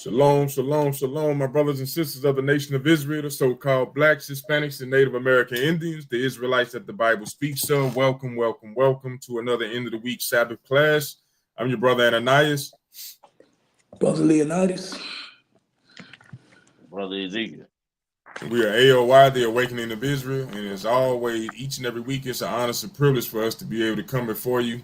Shalom, shalom, shalom, my brothers and sisters of the nation of Israel, the so-called blacks, Hispanics, and Native American Indians, the Israelites that the Bible speaks of. Welcome, welcome, welcome to another end of the week Sabbath class. I'm your brother Ananias. Brother Leonidas. Brother Ezekiel. We are A.O.I, the Awakening of Israel, and as always, each and every week, it's an honor and privilege for us to be able to come before you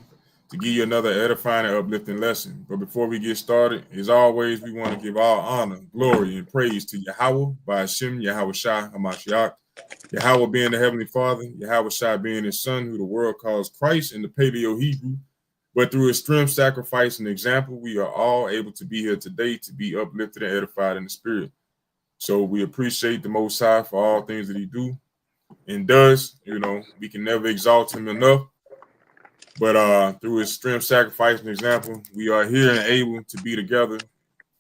to give you another edifying and uplifting lesson. But before we get started, as always, we want to give all honor, glory, and praise to Yahweh, by Hashem, Yahweh Shai, Hamashiach, Yahweh being the Heavenly Father, Yahweh Shai being his Son, who the world calls Christ in the Paleo-Hebrew. But through his strength, sacrifice, and example, we are all able to be here today to be uplifted and edified in the spirit. So we appreciate the Most High for all things that he do and does. You know, we can never exalt him enough. But through his strength, sacrifice, and example, we are here and able to be together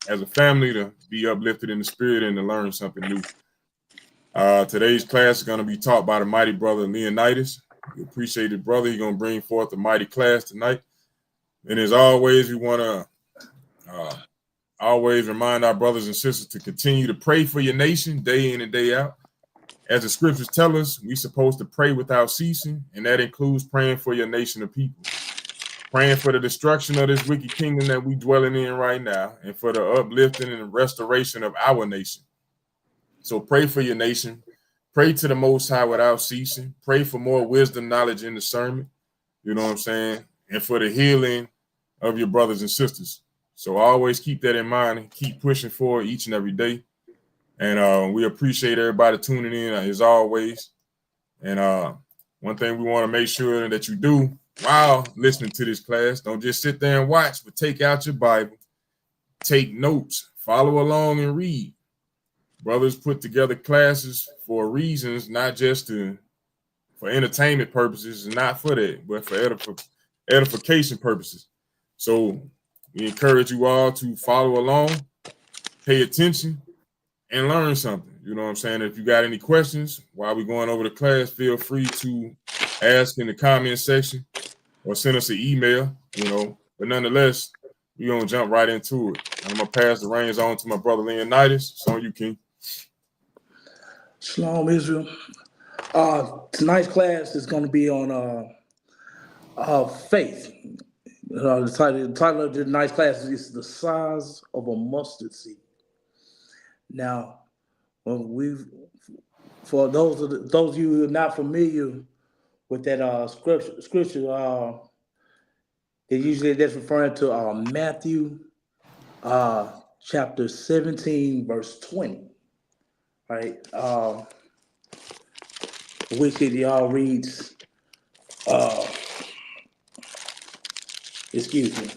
as a family to be uplifted in the spirit and to learn something new. Today's class is going to be taught by the mighty brother Leonidas. We appreciate it, brother. He's going to bring forth a mighty class tonight. And as always, we want to always remind our brothers and sisters to continue to pray for your nation day in and day out. As the scriptures tell us, we're supposed to pray without ceasing, and that includes praying for your nation of people, praying for the destruction of this wicked kingdom that we're dwelling in right now, and for the uplifting and restoration of our nation. So pray for your nation. Pray to the Most High without ceasing. Pray for more wisdom, knowledge, and discernment. You know what I'm saying? And for the healing of your brothers and sisters. So always keep that in mind and keep pushing forward each and every day. And we appreciate everybody tuning in as always. And one thing we want to make sure that you do while listening to this class, don't just sit there and watch, but take out your Bible, take notes, follow along and read. Brothers put together classes for reasons, not just for entertainment purposes, and not for that, but for edification purposes. So we encourage you all to follow along, pay attention, and learn something. You know what I'm saying? If you got any questions while we're going over the class, feel free to ask in the comment section or send us an email, you know. But nonetheless, we're going to jump right into it. I'm going to pass the reins on to my brother Leonidas. It's on you, King. Shalom, Israel. Tonight's class is going to be on faith. The title of tonight's class is The Size of a Mustard Seed. Now, for those of you who are not familiar with that scripture, that's referring to Matthew chapter 17, verse 20, right? Which it y'all reads, excuse me.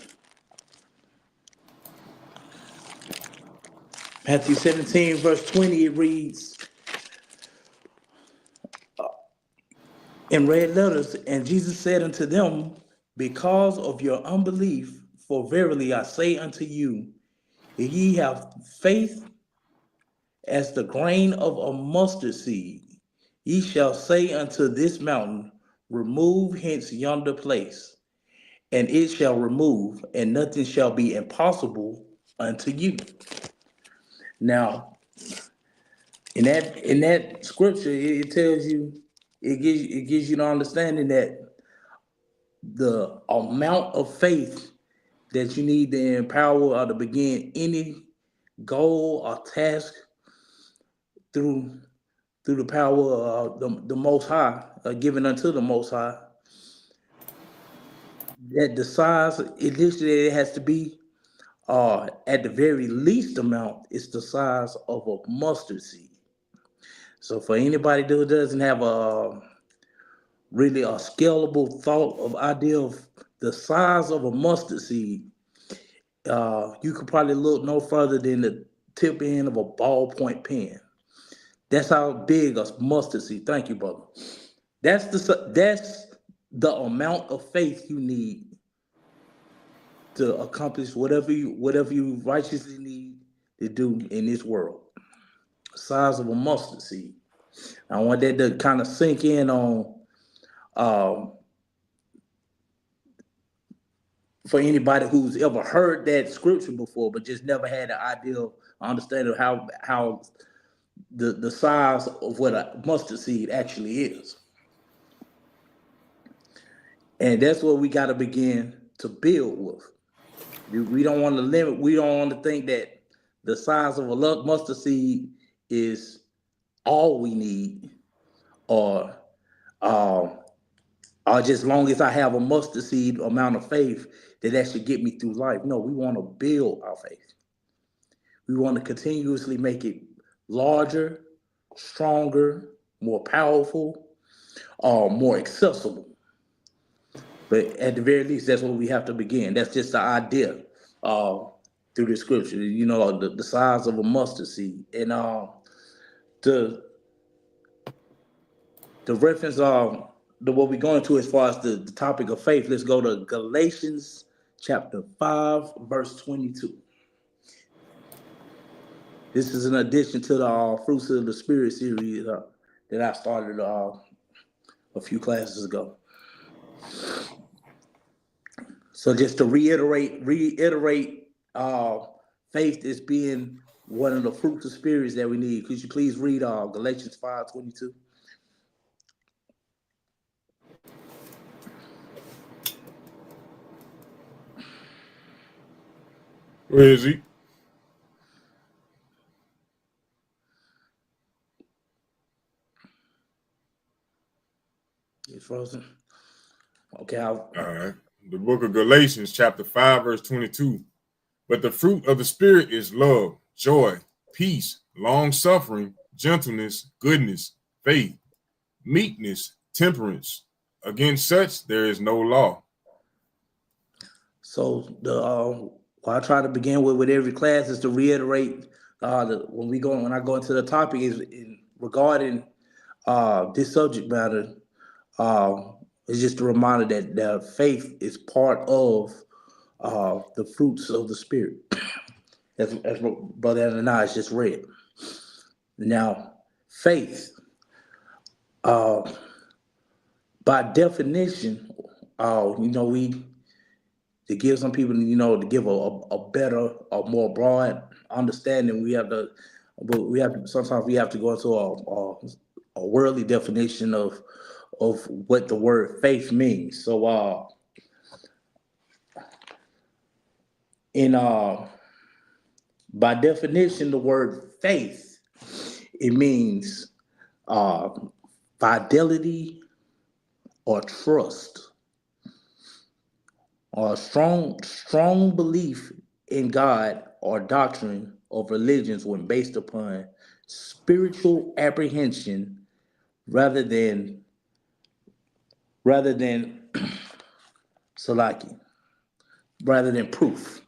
Matthew 17, verse 20, it reads in red letters, and Jesus said unto them, because of your unbelief, for verily I say unto you, if ye have faith as the grain of a mustard seed, ye shall say unto this mountain, remove hence yonder place, and it shall remove, and nothing shall be impossible unto you. Now, in that scripture, it tells you, it gives you the understanding that the amount of faith that you need to empower or to begin any goal or task through the power of the Most High, given unto the Most High, that the size, it has to be, at the very least amount, it's the size of a mustard seed. So for anybody who doesn't have really a scalable thought of idea of the size of a mustard seed, you could probably look no further than the tip end of a ballpoint pen. That's how big a mustard seed. Thank you, brother. That's the amount of faith you need to accomplish whatever you righteously need to do in this world. The size of a mustard seed. I want that to kind of sink in on for anybody who's ever heard that scripture before, but just never had an ideal understanding of how the size of what a mustard seed actually is. And that's what we got to begin to build with. We don't want to limit. We don't want to think that the size of a mustard seed is all we need, or um, or just long as I have a mustard seed amount of faith that should get me through life. No, we want to build our faith. We want to continuously make it larger, stronger, more powerful, more accessible. But at the very least, that's what we have to begin. That's just the idea through the scripture. The size of a mustard seed, and the the reference what we're going to as far as the topic of faith. Let's go to Galatians chapter 5, verse 22. This is an addition to the Fruits of the Spirit series that I started a few classes ago. So just to reiterate, faith is being one of the fruits of spirits that we need. Could you please read Galatians 5:22? Where is he? It's frozen. Okay. All right. The book of Galatians, chapter 5, verse 22. But the fruit of the Spirit is love, joy, peace, long suffering, gentleness, goodness, faith, meekness, temperance. Against such there is no law. So what I try to begin with every class is to reiterate when I go into the topic is regarding this subject matter. It's just a reminder that faith is part of the fruits of the Spirit, as Brother Ananias just read. Now, faith, by definition, we to give some people, to give a better, a more broad understanding, sometimes we have to go into a worldly definition of what the word faith means. So, by definition, the word faith, it means fidelity or trust, or strong belief in God or doctrine of religions when based upon spiritual apprehension rather than salaki, rather than proof.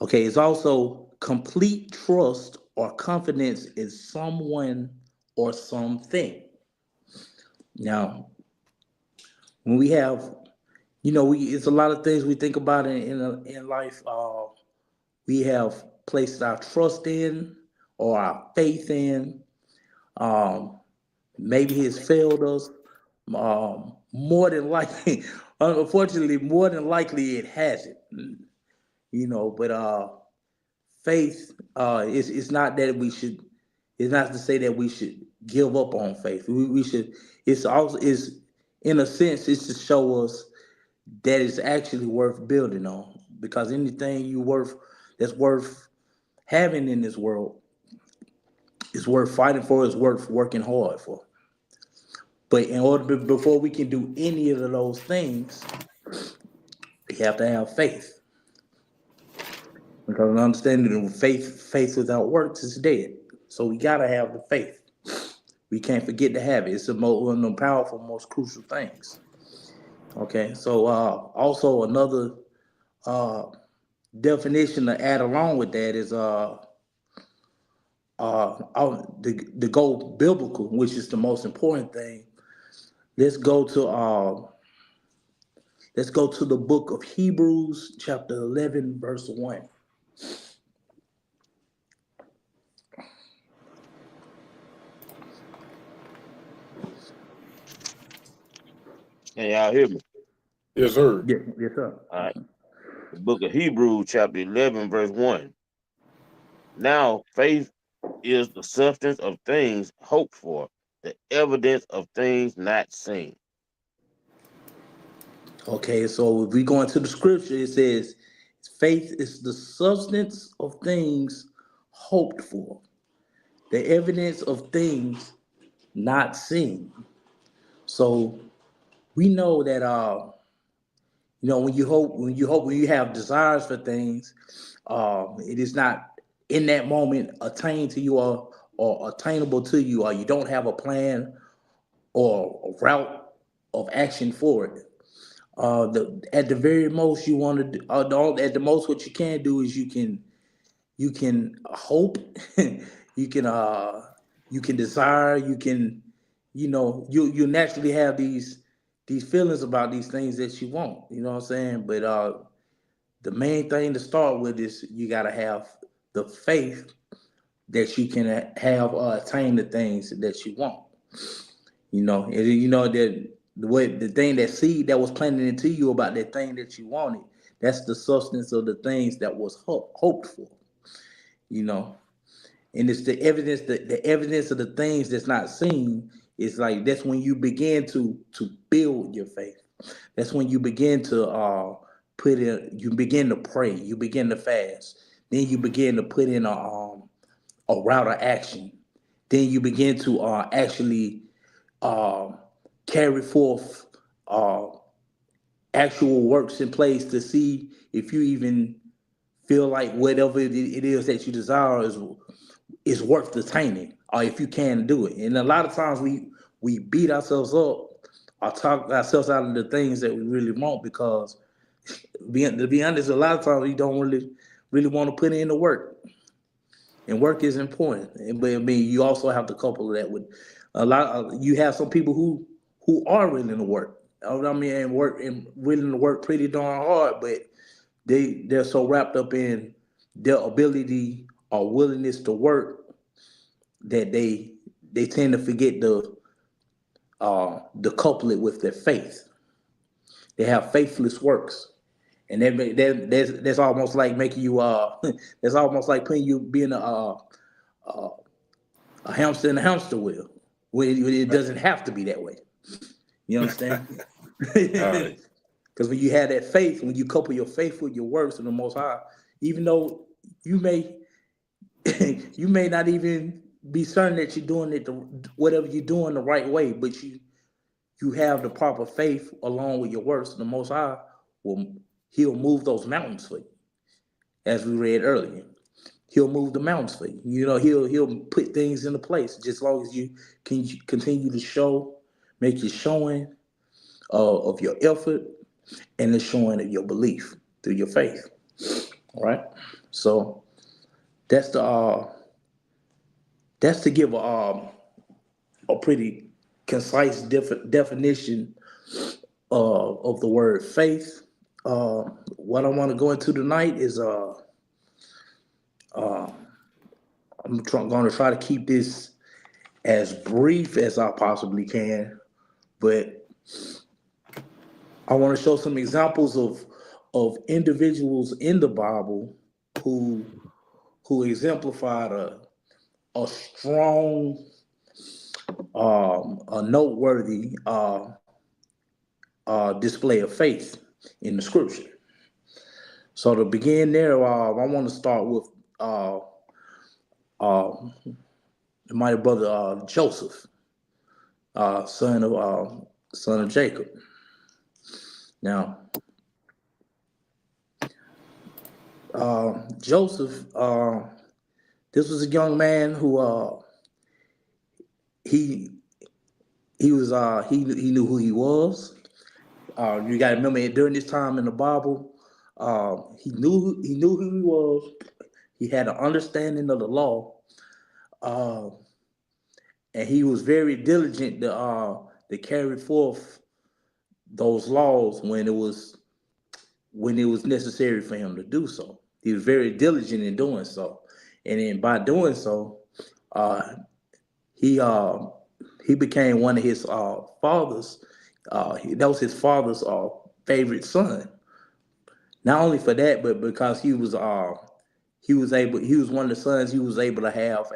Okay, it's also complete trust or confidence in someone or something. Now, when we have, it's a lot of things we think about in life. We have placed our trust in or our faith in. Maybe it's failed us. More than likely, unfortunately, more than likely it hasn't. But faith is not that we should. It's not to say that we should give up on faith. We should. It's also is in a sense it's to show us that it's actually worth building on, because anything that's worth having in this world is worth fighting for. Is worth working hard for. But in order before we can do any of those things, we have to have faith. Because understanding of faith without works is dead. So we gotta have the faith. We can't forget to have it. It's one of the powerful, most crucial things. Okay, so also another definition to add along with that is to go biblical, which is the most important thing. Let's go to the book of Hebrews, chapter 11, verse 1. Can y'all hear me? Yes, sir. Yeah, yes, sir. All right. The book of Hebrews, chapter 11, verse 1. Now, faith is the substance of things hoped for, the evidence of things not seen. Okay, so if we go into the scripture, it says, faith is the substance of things hoped for, the evidence of things not seen. So we know that when you have desires for things, it is not in that moment attained to you or attainable to you, or you don't have a plan or a route of action for it. At the very most you want to do, at the most what you can do is you can hope, you can you can desire, you can, you naturally have these feelings about these things that you want, you know what I'm saying? But the main thing to start with is you got to have the faith that you can have attain the things that you want. That the thing, that seed that was planted into you about that thing that you wanted, that's the substance of the things that was hoped for. You know, and it's the evidence of the things that's not seen. Is like that's when you begin to build your faith. That's when you begin to you begin to pray, you begin to fast, then you begin to put in a route of action, then you begin to actually um, carry forth uh, actual works in place to see if you even feel like whatever it is that you desire is worth attaining, or if you can do it. And a lot of times we beat ourselves up or talk ourselves out of the things that we really want because, to be honest, a lot of times we don't really want to put in the work, and work is important. But I mean, you also have to couple that with a lot. You have some people who are willing to work. I mean, and work and willing to work pretty darn hard, but they're so wrapped up in their ability or willingness to work that they tend to forget the couple it with their faith. They have faithless works, and that's almost like making you that's almost like putting you being a hamster in a hamster wheel. Where it doesn't have to be that way. You understand? All right. Because when you have that faith, when you couple your faith with your works in the Most High, even though you may you may not even be certain that you're doing it whatever you're doing the right way, but you have the proper faith along with your works. The Most High will He'll move those mountains for you, as we read earlier. He'll move the mountains for you. He'll put things into place just as long as you can continue to make your showing of your effort and the showing of your belief through your faith. All right. So that's to give a pretty concise definition of the word faith. What I want to go into tonight is going to try to keep this as brief as I possibly can, but I want to show some examples of individuals in the Bible who exemplified a strong, a noteworthy display of faith in the Scripture. So to begin there, I want to start with uh, uh, my brother Joseph, son of Jacob. Now, Joseph, this was a young man who he he knew who he was. You got to remember during this time in the Bible, he knew who he was. He had an understanding of the law, uh, and he was very diligent to carry forth those laws when it was necessary for him to do so. He was very diligent in doing so, and then by doing so, uh, he he became one of his fathers. That was his father's favorite son. Not only for that, but because he was one of the sons he was able to have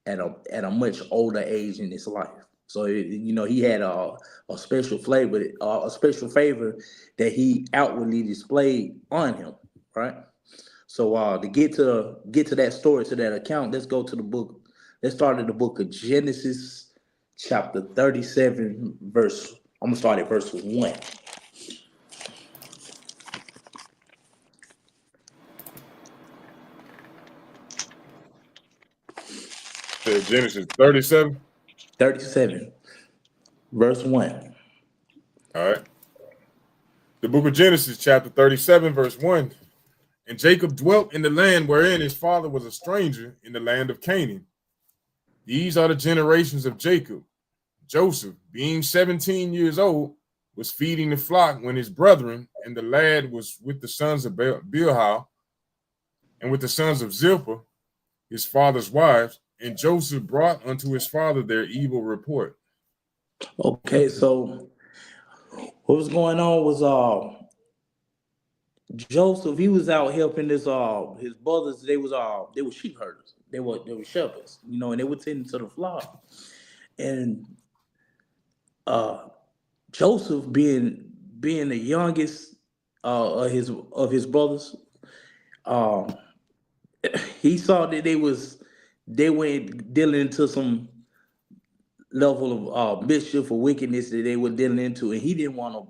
at a much older age in his life. So he had a special flavor, a special favor that he outwardly displayed on him, right? So to get to that story, to that account, let's go to the book. Let's start at the book of Genesis, chapter 37, verse. I'm gonna start at verse 1. Said Genesis 37. 37, verse 1. All right. The book of Genesis, chapter 37, verse 1. And Jacob dwelt in the land wherein his father was a stranger, in the land of Canaan. These are the generations of Jacob. Joseph, being 17 years old, was feeding the flock when his brethren and the lad was with the sons of Bilhah and with the sons of Zilpah, his father's wives, and Joseph brought unto his father their evil report. Okay, so what was going on was Joseph. He was out helping his brothers. They were sheep herders. They were shepherds, and they were tending to the flock. And uh, Joseph, being the youngest of his brothers, um, he saw that they went dealing into some level of mischief or wickedness that they were dealing into, and he didn't want to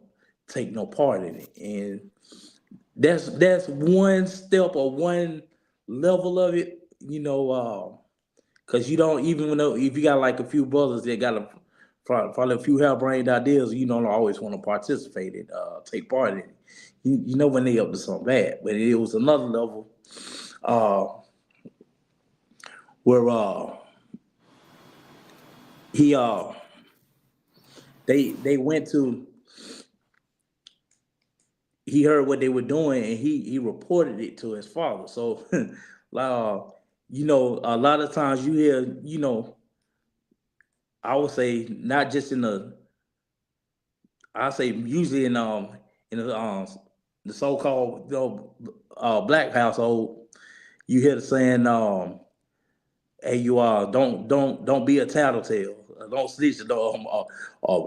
take no part in it. And that's one step or one level of it, because you don't even know if you got like a few brothers that got probably a few harebrained ideas, you don't always want to participate in, take part in it. You know when they up to something bad, but it was another level uh, where he they went to he heard what they were doing and he reported it to his father. So, uh, a lot of times you hear, I would say not just I say usually in the so-called black household, you hear the saying, "Hey, you don't be a tattletale, don't snitch,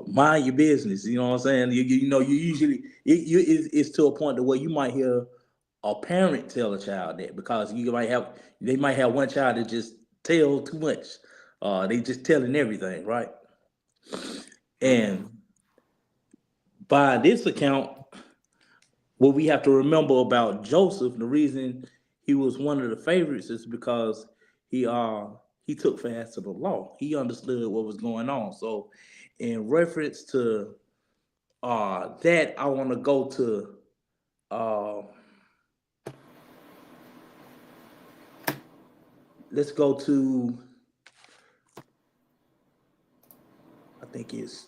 mind your business." You know what I'm saying? You usually it's to a point to where you might hear a parent tell a child that because they might have one child that just tell too much. They just telling everything, right? Mm-hmm. And by this account, what we have to remember about Joseph, the reason he was one of the favorites is because he uh he took fast to the law. He understood what was going on. So in reference to that, I want to go to uh let's go to I think it's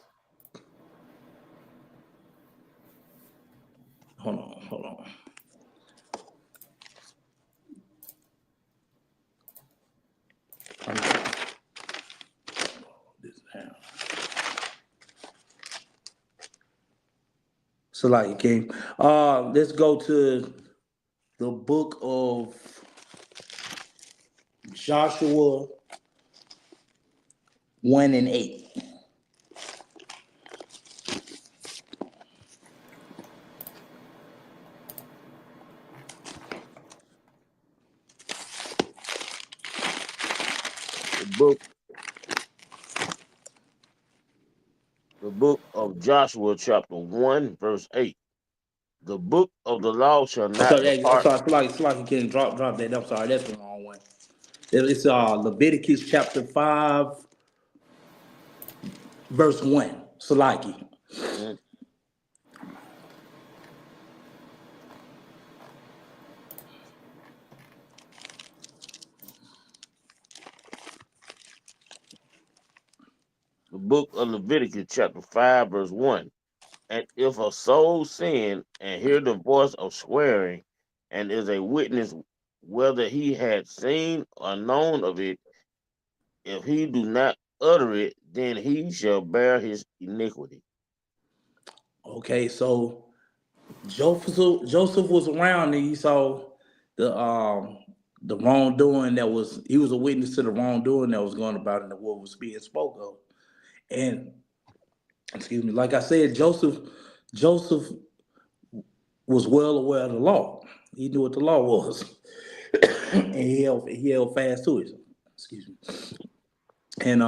hold on. I'm gonna this down. So like okay. Let's go to the book of Joshua 1 and 8. The book, the book of Joshua, chapter 1, verse 8. The book of the law shall I'm not sorry, I'm depart. sorry, you can drop that. I'm sorry, that's the wrong one. It's Leviticus chapter 5, verse 1. Salaki. Mhm. The book of Leviticus, chapter 5, verse 1. And if a soul sin and hear the voice of swearing, and is a witness whether he had seen or known of it, if he do not utter it, then he shall bear his iniquity. Okay, so Joseph was around and he saw the wrongdoing he was a witness to the wrongdoing that was going about and what was being spoke of. And excuse me, like I said, Joseph was well aware of the law. He knew what the law was. And he held fast to it. Excuse me. And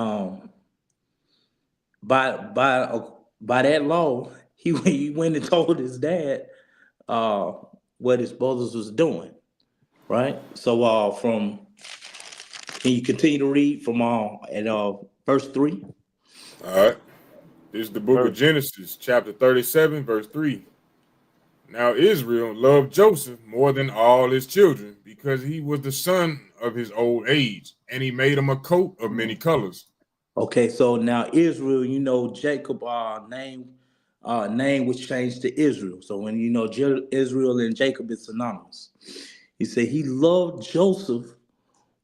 by that law, he went and told his dad uh what his brothers was doing. Right. So from can you continue to read from at verse 3? All right. This is the book of Verse. Genesis, chapter 37, verse 3. Now Israel loved Joseph more than all his children because he was the son of his old age, and he made him a coat of many colors. Okay, so now Israel, Jacob name was changed to Israel. So when Israel and Jacob is synonymous. He said he loved Joseph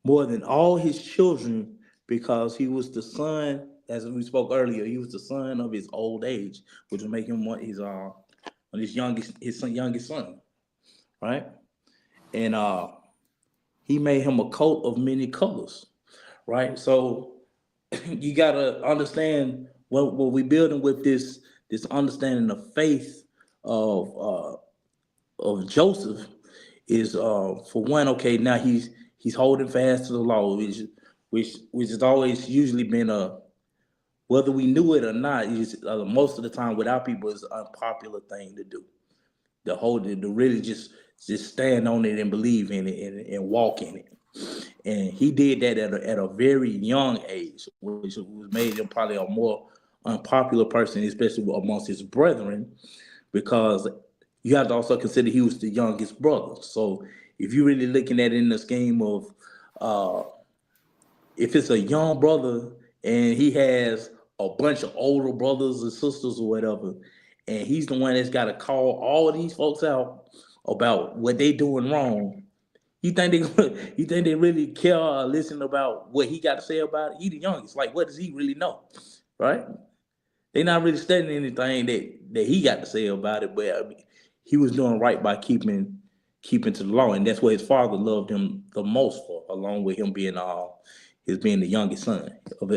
more than all his children because he was the son, as we spoke earlier, he was the son of his old age, which would make him his youngest son, right? And he made him a coat of many colors, right? So you gotta understand what we're building with this understanding of faith of Joseph is for one, okay, now he's holding fast to the law, which has always usually been a, whether we knew it or not, most of the time with our people is an unpopular thing to do. To really just stand on it and believe in it and walk in it. And he did that at a very young age, which made him probably a more unpopular person, especially amongst his brethren, because you have to also consider he was the youngest brother. So if you're really looking at it in the scheme of uh, if it's a young brother and he has a bunch of older brothers and sisters or whatever, and he's the one that's got to call all of these folks out about what they doing wrong. You think you think they really care or listen about what he got to say about it? He the youngest. Like, what does he really know, right? They not really studying anything that he got to say about it. But I mean, he was doing right by keeping to the law, and that's what his father loved him the most for, along with him being his being the youngest son of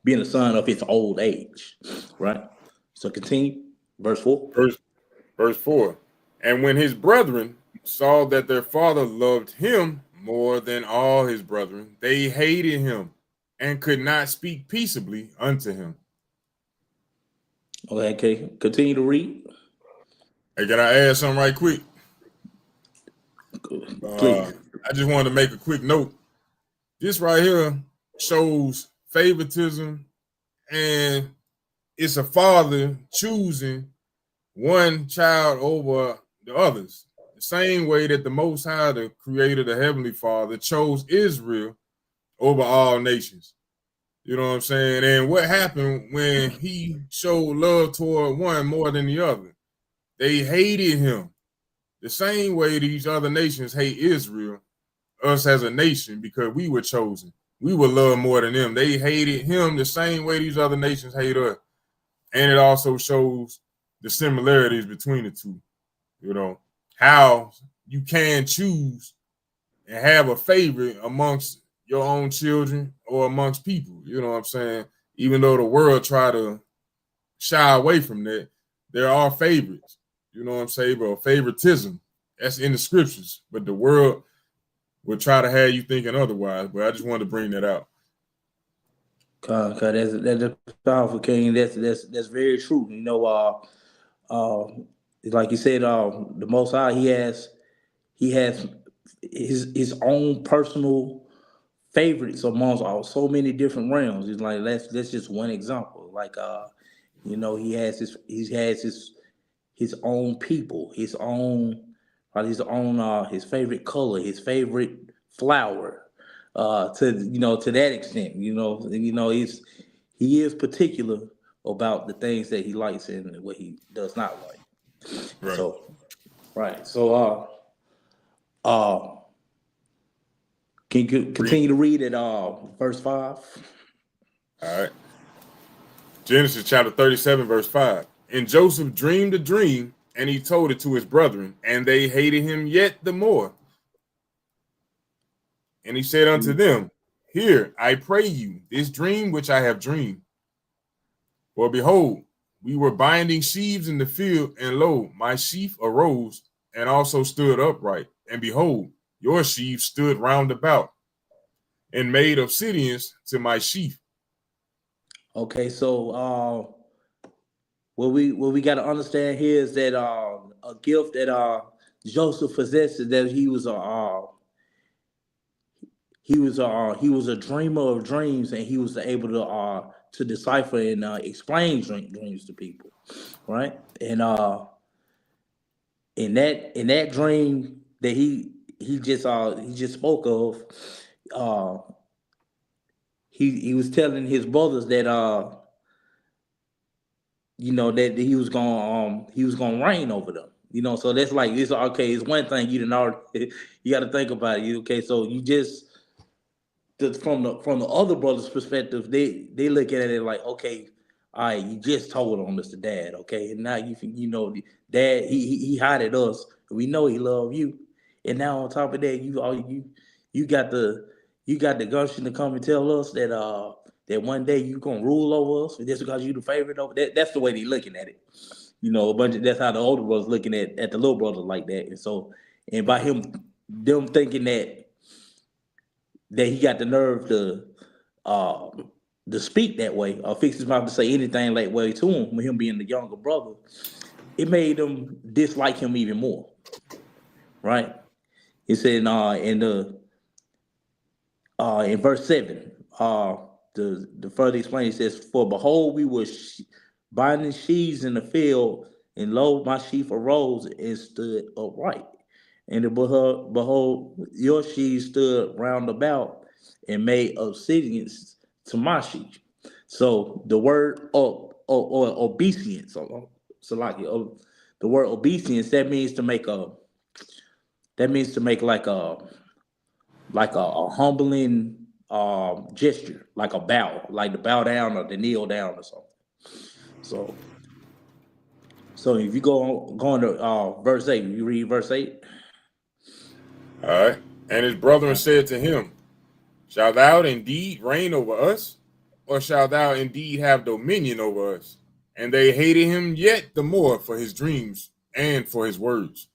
being a son of his old age, right? So continue, verse 4. Verse, verse 4. And when his brethren saw that their father loved him more than all his brethren, they hated him and could not speak peaceably unto him. Okay, continue to read, Hey, can I add something right quick? please. I just wanted to make a quick note. This right here shows favoritism, and it's a father choosing one child over the others. The same way that the Most High, the Creator, the Heavenly Father, chose Israel over all nations. You know what I'm saying? And what happened when he showed love toward one more than the other? They hated him. The same way these other nations hate Israel, us as a nation, because we were chosen. We were loved more than them. They hated him the same way these other nations hate us. And it also shows the similarities between the two. You know, how you can choose and have a favorite amongst your own children or amongst people. You know what I'm saying? Even though the world try to shy away from that, there are favorites. You know what I'm saying? But favoritism, that's in the scriptures. But the world will try to have you thinking otherwise. But I just wanted to bring that out. Cause that's powerful, King. That's very true. Like you said, the Most High, he has his own personal favorites amongst so many different realms. It's like that's just one example. Like he has his own people, his favorite color, his favorite flower. To that extent, he is particular about the things that he likes and what he does not like. Right. So right. So can you Read. continue to read at verse 5? All right. Genesis chapter 37, verse 5. And Joseph dreamed a dream And he told it to his brethren, and they hated him yet the more. And he said unto them, Hear, I pray you, this dream which I have dreamed. For behold, we were binding sheaves in the field, and lo, my sheaf arose and also stood upright. And behold, your sheaves stood round about and made obsidians to my sheaf. Okay, so what we got to understand here is that a gift that Joseph possesses, that he was a dreamer of dreams, and he was able to decipher and explain dreams to people, right? And in that dream that he just spoke of, uh he was telling his brothers that that he was gonna reign over them. So that's like, it's okay. It's one thing you didn't already you got to think about it. Okay, so you just from the other brothers' perspective, they look at it like, okay, all right, you just told on us to dad, okay, and now dad, he hided us. We know he loved you, and now on top of that, you got the gumption to come and tell us that one day you gonna rule over us just because you the favorite over that. That's the way they looking at it. A bunch of That's how the older brothers looking at the little brothers like that, and by them thinking that he got the nerve uh to speak that way or fix his mouth to say anything like way to him, with him being the younger brother, it made them dislike him even more, right? He said in verse 7, the further explain, it says, For behold, we were binding sheaves in the field, and lo, my sheaf arose and stood upright. And behold, your sheaves stood round about and made obedience to my sheaf. So the word or obeisance, so like the word obeisance, that means to make like a humbling gesture, like a bow, like to bow down or to kneel down or something. So so if you go on to verse 8, you read verse 8. All right. And his brethren said to him, Shalt thou indeed reign over us, or shalt thou indeed have dominion over us? And they hated him yet the more for his dreams and for his words.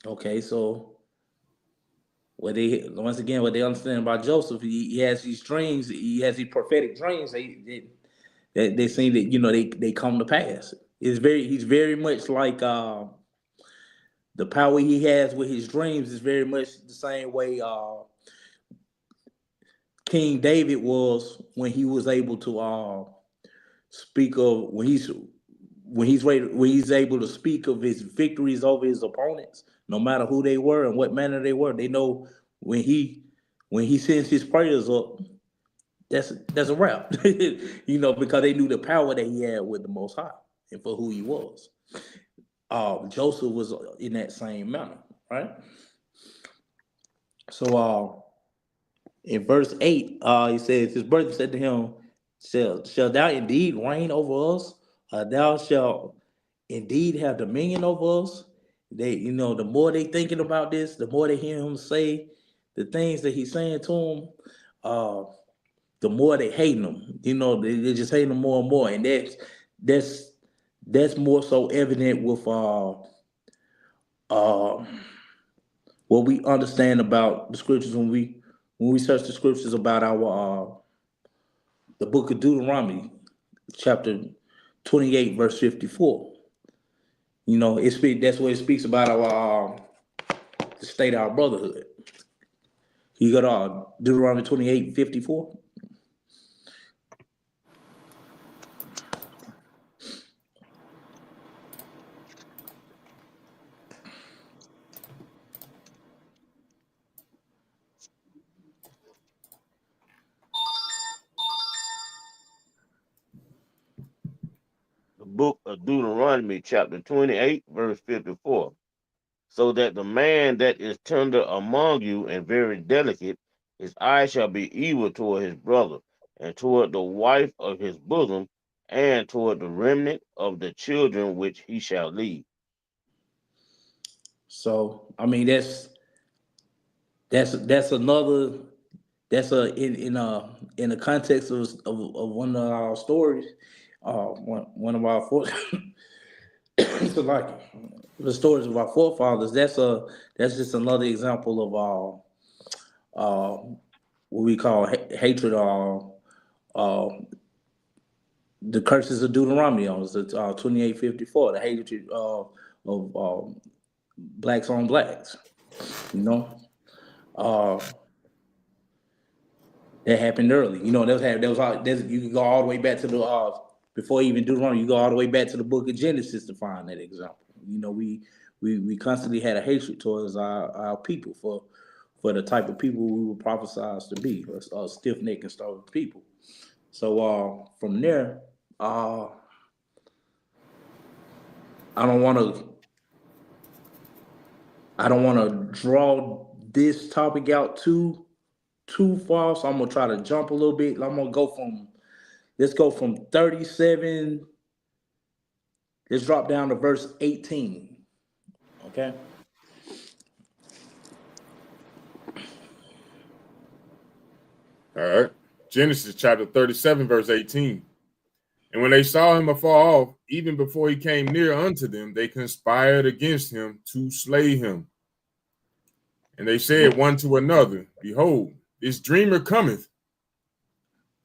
Okay, so what they understand about Joseph, he has these dreams, he has these prophetic dreams. They seem that they come to pass. He's very much like the power he has with his dreams is very much the same way King David was when he was able to speak of when he's able to speak of his victories over his opponents, no matter who they were and what manner they were. They know when he sends his prayers up, that's a wrap. Because they knew the power that he had with the Most High and for who he was. Joseph was in that same manner, right? So in verse 8, he says, his brother said to him, shall thou indeed reign over us? Thou shalt indeed have dominion over us? The more they thinking about this, the more they hear him say the things that he's saying to them, uh, the more they hating him. They just hating him more and more. And that's that's more so evident with uh, what we understand about the scriptures when we search the scriptures about the book of Deuteronomy, chapter 28, verse 54. That's what it speaks about the state of our brotherhood. You got Deuteronomy 28:54. The book of Deuteronomy, chapter 28, verse 54. So that the man that is tender among you and very delicate, his eye shall be evil toward his brother, and toward the wife of his bosom, and toward the remnant of the children which he shall leave. So I mean that's another that's a in the context of one of our stories, one of our so like the stories of our forefathers. That's just another example of what we call hatred, or the curses of Deuteronomy, on 28:54, the hatred of blacks on blacks. You know, uh, that happened early. You know, you can go all the way back to the before even Deuteronomy. You go all the way back to the Book of Genesis to find that example. You know, we constantly had a hatred towards our people for the type of people we were prophesied to be, stiff necked and stubborn people. So from there, uh, I don't want to draw this topic out too far. So I'm gonna try to jump a little bit. I'm gonna go from let's go from 37. Let's drop down to verse 18. Okay. All right. Genesis chapter 37, verse 18. And when they saw him afar off, even before he came near unto them, they conspired against him to slay him. And they said one to another, Behold, this dreamer cometh.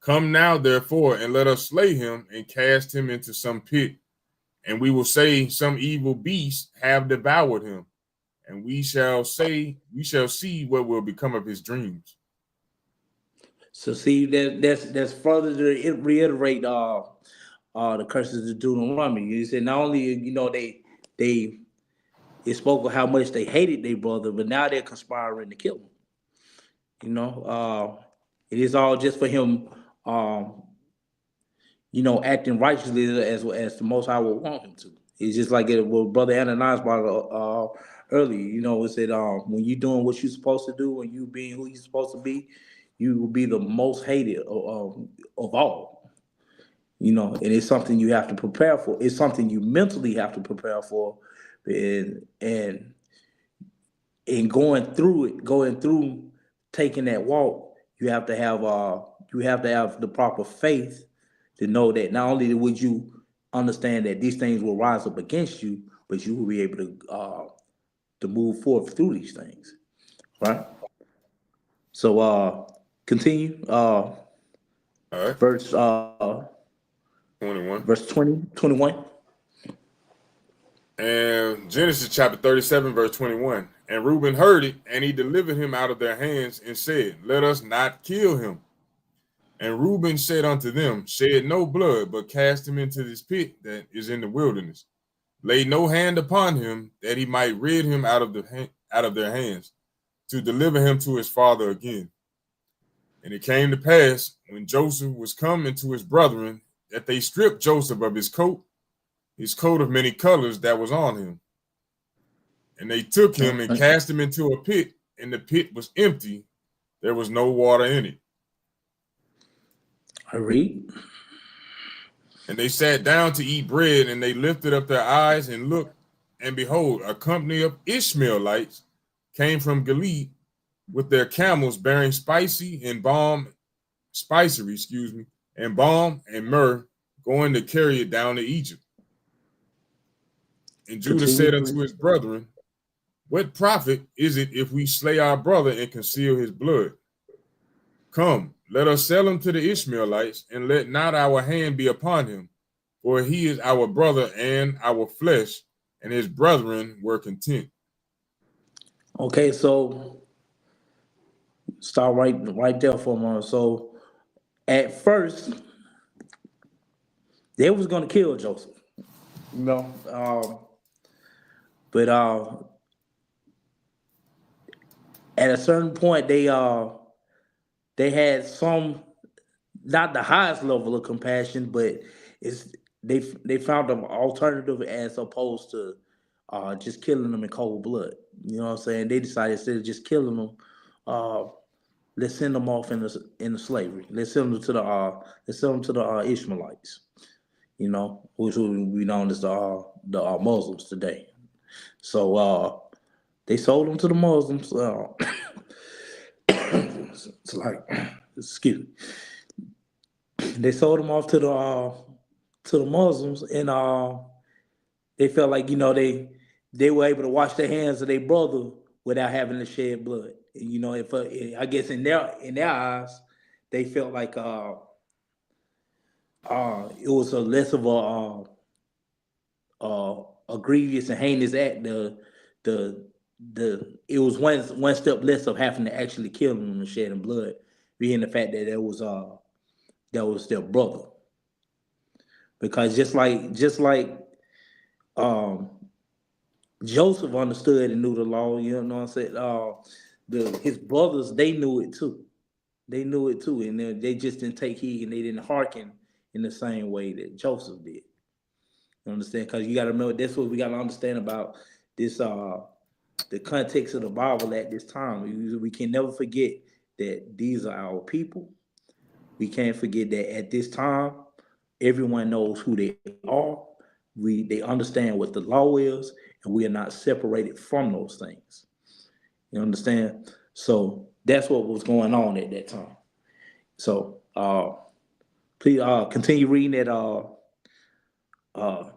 Come now, therefore, and let us slay him and cast him into some pit. And we will say, Some evil beast have devoured him. And we shall see what will become of his dreams. So see that's further to reiterate the curses of Deuteronomy. You said not only they it spoke of how much they hated their brother, but now they're conspiring to kill him. It is all just for him, um, acting righteously as the Most High would want him to. It's just like what Brother Ananias brought earlier. It said when you're doing what you're supposed to do and you being who you're supposed to be, you will be the most hated of all. And it's something you have to prepare for. It's something you mentally have to prepare for, and going through taking that walk, you have to have the proper faith to know that not only would you understand that these things will rise up against you, but you will be able to move forth through these things, right? So continue All right. verse 21. verse 20, 21. And Genesis chapter 37, verse 21. And Reuben heard it, and he delivered him out of their hands and said, Let us not kill him. And Reuben said unto them, Shed no blood, but cast him into this pit that is in the wilderness. Lay no hand upon him, that he might rid him out of their hands, to deliver him to his father again. And it came to pass, when Joseph was come into his brethren, that they stripped Joseph of his coat of many colors that was on him. And they took him and cast him into a pit, and the pit was empty. There was no water in it. I read. And they sat down to eat bread, and they lifted up their eyes and looked, and behold, a company of Ishmaelites came from Gilead with their camels bearing spicery, and balm and myrrh, going to carry it down to Egypt. And Judah said unto his brethren, What profit is it if we slay our brother and conceal his blood? Come, let us sell him to the Ishmaelites, and let not our hand be upon him, for he is our brother and our flesh. And his brethren were content. Okay, so start right there for a moment. So at first, they was gonna kill Joseph, but at a certain point, they had some, not the highest level of compassion, but it's they found an alternative as opposed to just killing them in cold blood. You know what I'm saying? They decided instead of just killing them, uh, let's send them off into slavery. Let's send them to the Ishmaelites. which we know as the Muslims today. So they sold them to the Muslims. It's like, excuse me, they sold them off to the Muslims, and they felt like they were able to wash their hands of their brother without having to shed blood. And, if I guess in their eyes, they felt like it was a less of a grievous and heinous act. The it was one step less of having to actually kill them and shedding blood, being the fact that that was their brother. Because just like um Joseph understood and knew the law, you know what I'm saying? His brothers, they knew it too. They knew it too, and they just didn't take heed and they didn't hearken in the same way that Joseph did. You understand? Because you got to remember, that's what we got to understand about this. The context of the Bible at this time. We can never forget that these are our people. We can't forget that at this time, everyone knows who they are. They understand what the law is, and we are not separated from those things. You understand? So that's what was going on at that time. So please continue reading that. Uh,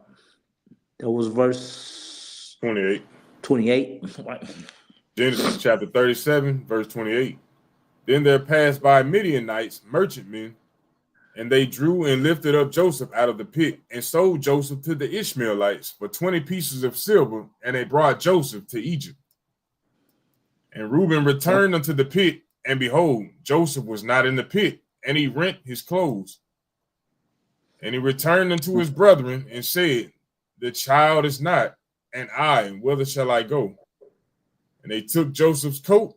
that was verse 28. 28. Genesis chapter 37, verse 28. Then there passed by Midianites, merchantmen, and they drew and lifted up Joseph out of the pit and sold Joseph to the Ishmaelites for 20 pieces of silver, and they brought Joseph to Egypt. And Reuben returned unto the pit, and behold, Joseph was not in the pit, and he rent his clothes. And he returned unto his brethren and said, the child is not, and I, whither shall I go? And they took Joseph's coat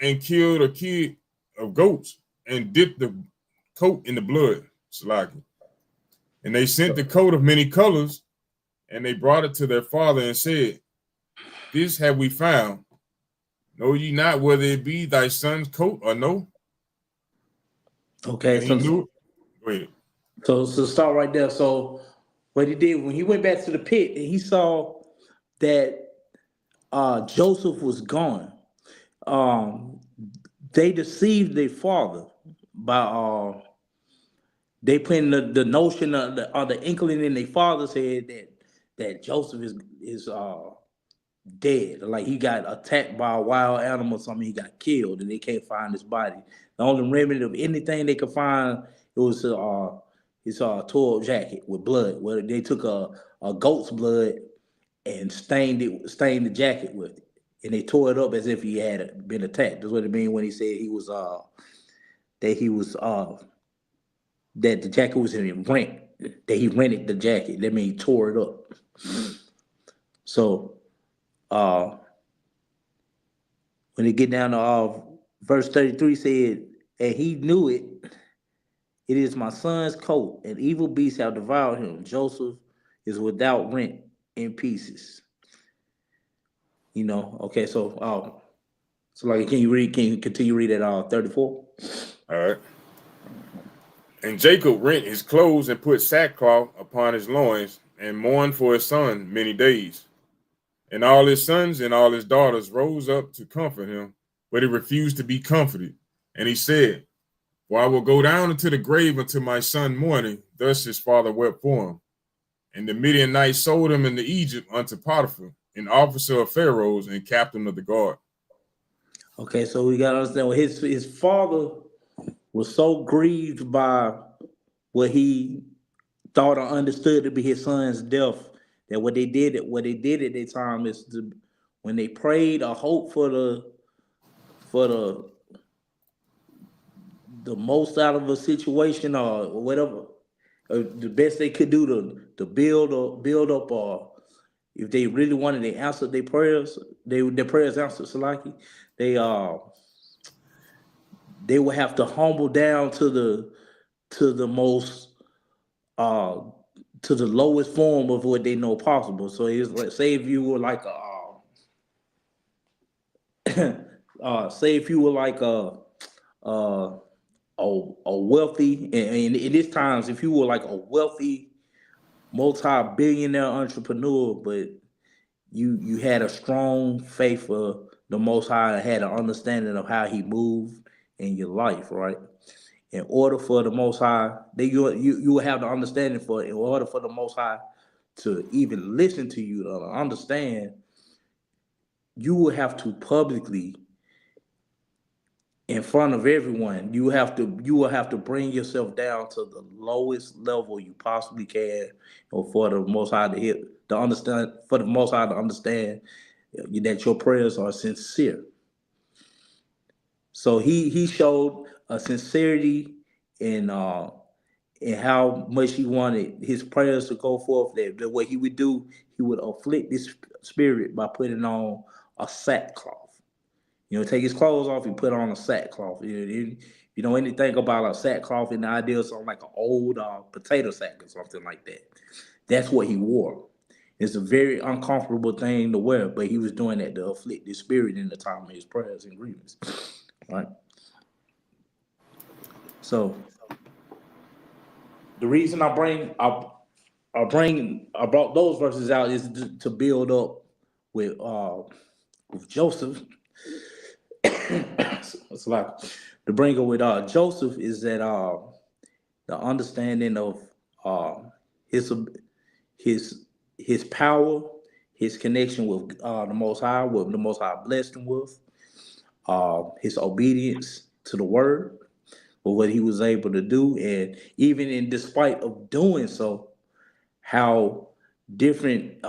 and killed a kid of goats and dipped the coat in the blood. Salaki. And they sent the coat of many colors, and they brought it to their father and said, this have we found. Know ye not whether it be thy son's coat or no? Okay, And he knew it. Go ahead. so start right there. So what he did when he went back to the pit and he saw that Joseph was gone, um, they deceived their father by they putting the notion of the inkling in their father's head that Joseph is dead. Like he got attacked by a wild animal, something, he got killed, and they can't find his body. The only remnant of anything they could find, it was his tore jacket with blood. Well, they took a goat's blood and stained the jacket with it, and they tore it up as if he had been attacked. That's what it mean when he said that he was that the jacket was in rent. That he rented the jacket. That means he tore it up. So when they get down to verse 33 said, and he knew it, it is my son's coat, and evil beasts have devoured him. Joseph is without rent in pieces. Okay, so like can you continue read at 34? All right. And Jacob rent his clothes and put sackcloth upon his loins and mourned for his son many days. And all his sons and all his daughters rose up to comfort him, but he refused to be comforted. And he said, for I will go down into the grave until my son mourning. Thus his father wept for him. And the Midianites sold him into Egypt unto Potiphar, an officer of Pharaoh's and captain of the guard. Okay, so we gotta understand his father was so grieved by what he thought or understood to be his son's death that what they did at that time is when they prayed or hoped for the most out of a situation or whatever, the best they could do to build up, or if they really wanted to answer their prayers, their prayers answered. Salaki, they would have to humble down to the most uh to the lowest form of what they know possible. So it's like, say if you were like say if you were like a wealthy, and in this times, if you were like a wealthy multi-billionaire entrepreneur, but you had a strong faith for the Most High and had an understanding of how He moved in your life, right? In order for the Most High, you will have the understanding for in order for the Most High to even listen to you to understand, you will have to publicly, in front of everyone, you will have to bring yourself down to the lowest level you possibly can, or for the Most High to hit to understand, for the Most High to understand that your prayers are sincere. So he showed a sincerity in how much he wanted his prayers to go forth. That what he would do, he would afflict this spirit by putting on a sackcloth. Take his clothes off, he put on a sackcloth. You know anything about a sackcloth and the idea of something like an old potato sack or something like that. That's what he wore. It's a very uncomfortable thing to wear, but he was doing that to afflict his spirit in the time of his prayers and grievance. Right? So the reason I brought those verses out is to build up with Joseph. It's like to bring up with Joseph is that the understanding of uh, his his his power, his connection with the Most High, what the Most High blessed him with, his obedience to the Word, or what he was able to do, and even in despite of doing so, how different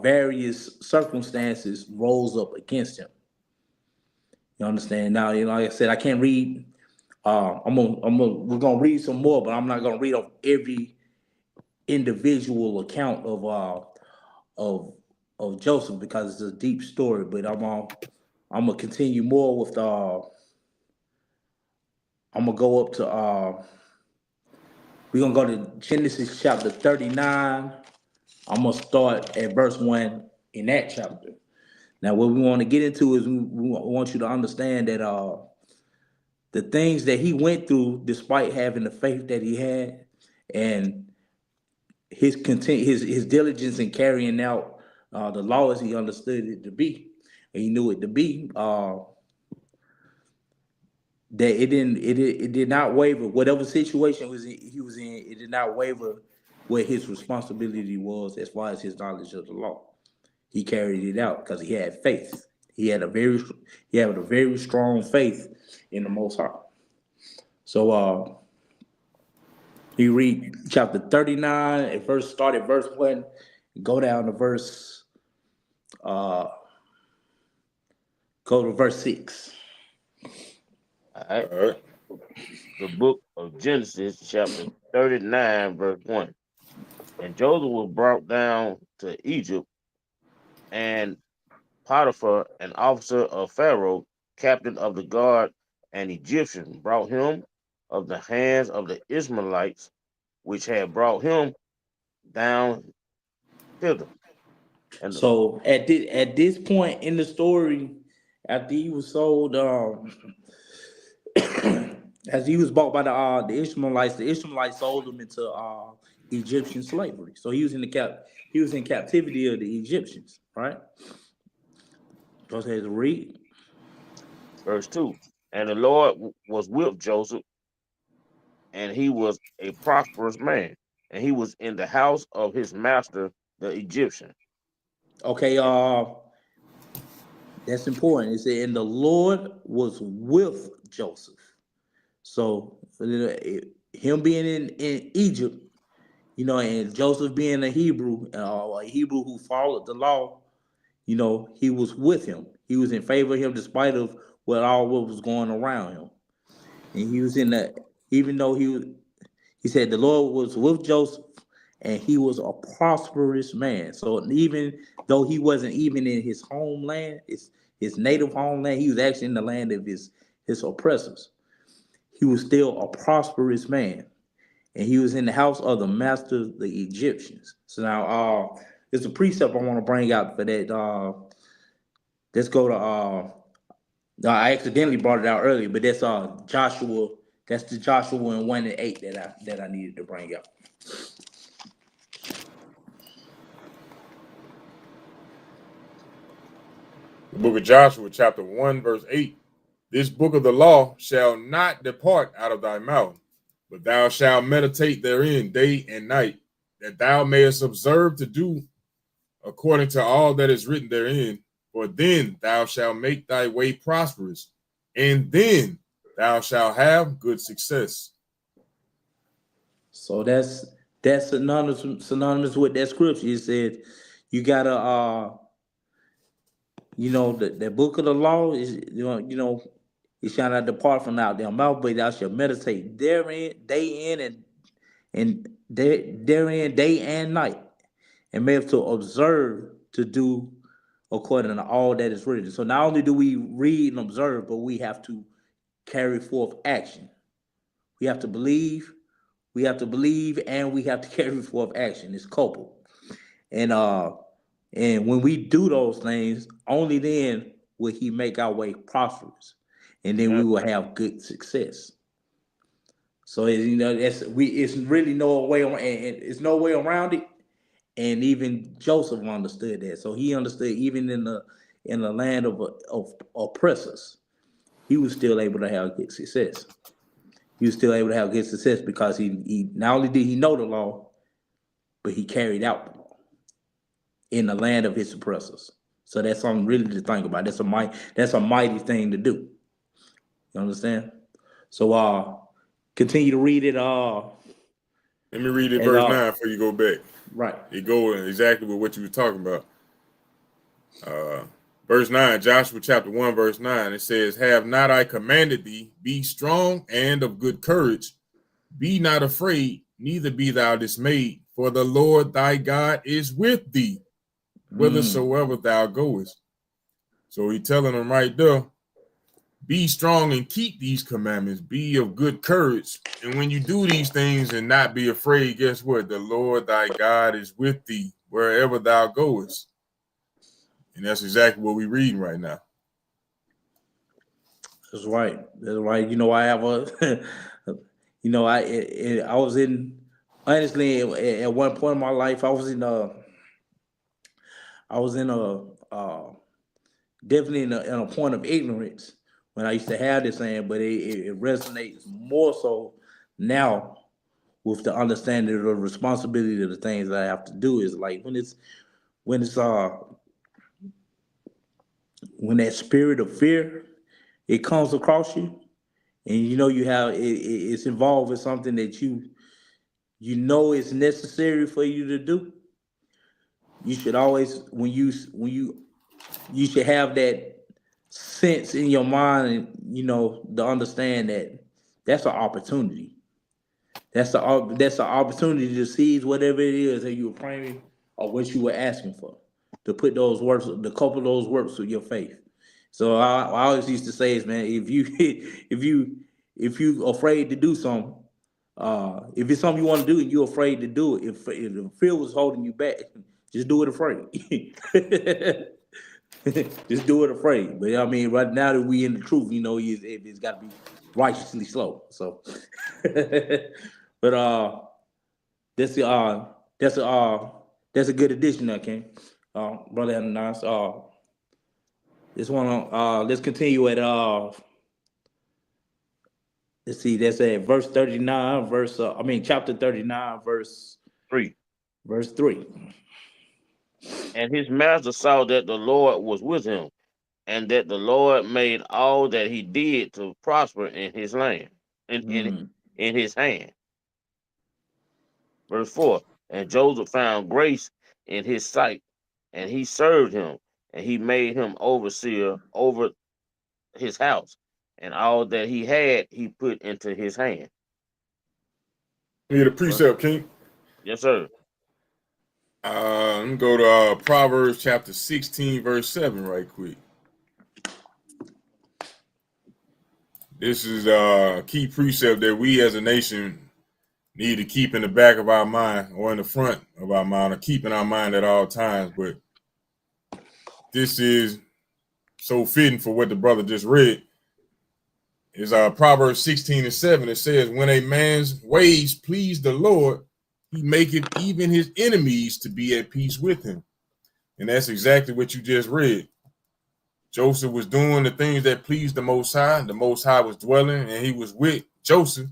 various circumstances rose up against him. You understand? Now, like I said, I can't read. We're gonna read some more, but I'm not gonna read off every individual account of of Joseph because it's a deep story. But I'm gonna continue more with I'm gonna go up to we're gonna go to Genesis chapter 39. I'm gonna start at verse 1 in that chapter. Now, what we want to get into is we want you to understand that the things that he went through, despite having the faith that he had, and his diligence in carrying out the law as he understood it to be, and he knew it to be, that it did not waver. Whatever situation he was in, it did not waver what his responsibility was as far as his knowledge of the law. He carried it out because he had faith. He had a very strong faith in the Most High. So you read chapter 39 start at verse 1, go down to uh verse 6. All right. All right. The book of Genesis, chapter 39, verse 1. And Joseph was brought down to Egypt, and Potiphar, an officer of Pharaoh, captain of the guard, an Egyptian, brought him of the hands of the Ishmaelites, which had brought him down thither. And So at this point in the story, after he was sold, as he was bought by the Ishmaelites sold him into Egyptian slavery. So he was in captivity of the Egyptians, right? Go ahead and read. verse 2. And the Lord was with Joseph, and he was a prosperous man, and he was in the house of his master, the Egyptian. Okay, that's important. It said, and the Lord was with Joseph. So him being in Egypt, and Joseph being a Hebrew who followed the law, he was with him. He was in favor of him despite of what was going around him. And he was in the even though he said the Lord was with Joseph and he was a prosperous man. So even though he wasn't even in his homeland, his native homeland, he was actually in the land of his oppressors. He was still a prosperous man. And he was in the house of the master, the Egyptians. So now there's a precept I want to bring out for that. Let's go to I accidentally brought it out earlier, but that's Joshua. That's the Joshua in 1 and 8 that I needed to bring out. The book of Joshua, chapter 1, verse 8. This book of the law shall not depart out of thy mouth, but thou shalt meditate therein day and night, that thou mayest observe to do according to all that is written therein. For then thou shalt make thy way prosperous, and then thou shalt have good success. So that's synonymous with that scripture. It said you gotta the book of the law is it shall not depart from out their mouth, but thou shalt meditate therein day in and therein day and night, and may have to observe to do according to all that is written. So not only do we read and observe, but we have to carry forth action. We have to believe, and we have to carry forth action. It's coupled. And when we do those things, only then will he make our way prosperous. And then we will have good success. So it's really no way around, and it's no way around it. And even Joseph understood that. So he understood even in the land of oppressors, he was still able to have good success. He was still able to have good success because he not only did he know the law, but he carried out the law in the land of his oppressors. So that's something really to think about. That's a mighty thing to do. You understand? So continue to read it. Let me read it, verse 9 before you go back. Right. It goes exactly with what you were talking about. Verse 9, Joshua chapter 1, verse 9, it says, have not I commanded thee, be strong and of good courage, be not afraid, neither be thou dismayed, for the Lord thy God is with thee, whithersoever thou goest. So he's telling them right there, be strong and keep these commandments, be of good courage. And when you do these things and not be afraid, guess what? The Lord thy God is with thee wherever thou goest. And that's exactly what we're reading right now. That's right. That's right. I have I was honestly at one point in my life, I was definitely in a point of ignorance when I used to have this saying, but it resonates more so now with the understanding of the responsibility of the things that I have to do. Is like when that spirit of fear, it comes across you, and you have it's involved with something that you know it's necessary for you to do. You should always you should have that sense in your mind, and to understand that that's an opportunity. That's an opportunity to seize whatever it is that you were praying or what you were asking for, to put those works, to couple those works with your faith. So I always used to say is, man, if you if you afraid to do something, if it's something you want to do and you're afraid to do it, if the fear was holding you back, just do it afraid. Just do it afraid. But I mean, right now that we in the truth, it's got to be righteously slow. So, but that's that's that's a good addition, there, King. Brother Ananias. This one. Let's continue at let's see. That's at verse 39. Chapter 39, verse 3. 3. And his master saw that the Lord was with him, and that the Lord made all that he did to prosper in his land, in his hand. Verse 4. And Joseph found grace in his sight, and he served him, and he made him overseer over his house, and all that he had he put into his hand. Need a precept, King. Yes, sir. Let me go to Proverbs chapter 16, verse 7 right quick. This is a key precept that we as a nation need to keep in the back of our mind, or in the front of our mind, or keep in our mind at all times. But this is so fitting for what the brother just read. Is Proverbs 16 and 7. It says, when a man's ways please the Lord, he maketh even his enemies to be at peace with him. And that's exactly what you just read. Joseph was doing the things that pleased the Most High. The Most High was dwelling, and he was with Joseph.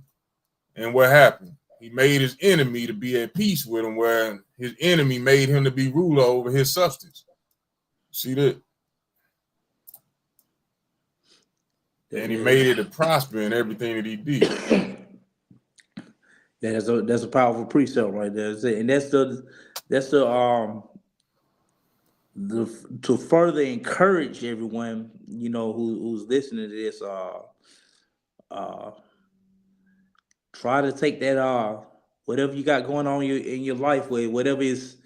And what happened? He made his enemy to be at peace with him, where his enemy made him to be ruler over his substance. See that? And he made it to prosper in everything that he did. That's a powerful precept right there. And that's the to further encourage everyone, who's listening to this. Uh, Try to take that whatever you got going on in your life, with whatever is,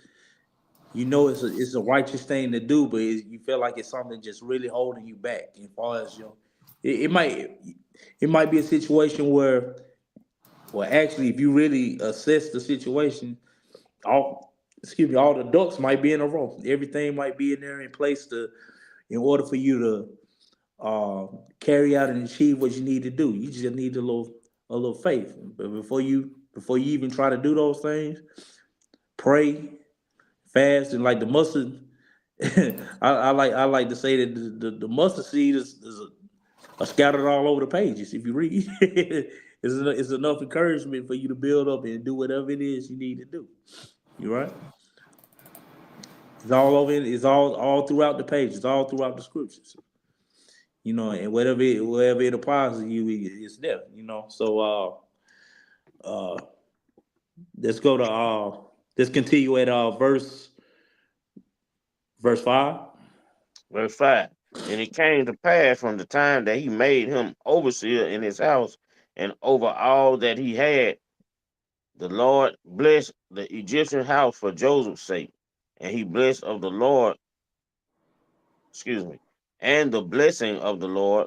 it's a righteous thing to do, but you feel like it's something just really holding you back. As far as it might be a situation where, well, actually, if you really assess the situation, all the ducks might be in a row. Everything might be in there in place in order for you to carry out and achieve what you need to do. You just need a little faith. But before you even try to do those things, pray, fast, and like the mustard. I like to say that the mustard seed are scattered all over the pages. If you read, it's enough encouragement for you to build up and do whatever it is you need to do. You right? It's all over. It's all throughout the pages, all throughout the scriptures. And wherever it applies to you, it's there. So uh, let's go to let's continue at verse 5. Verse 5. And it came to pass from the time that he made him overseer in his house and over all that he had, the Lord blessed the Egyptian house for Joseph's sake. And he blessed of the Lord, excuse me, and the blessing of the Lord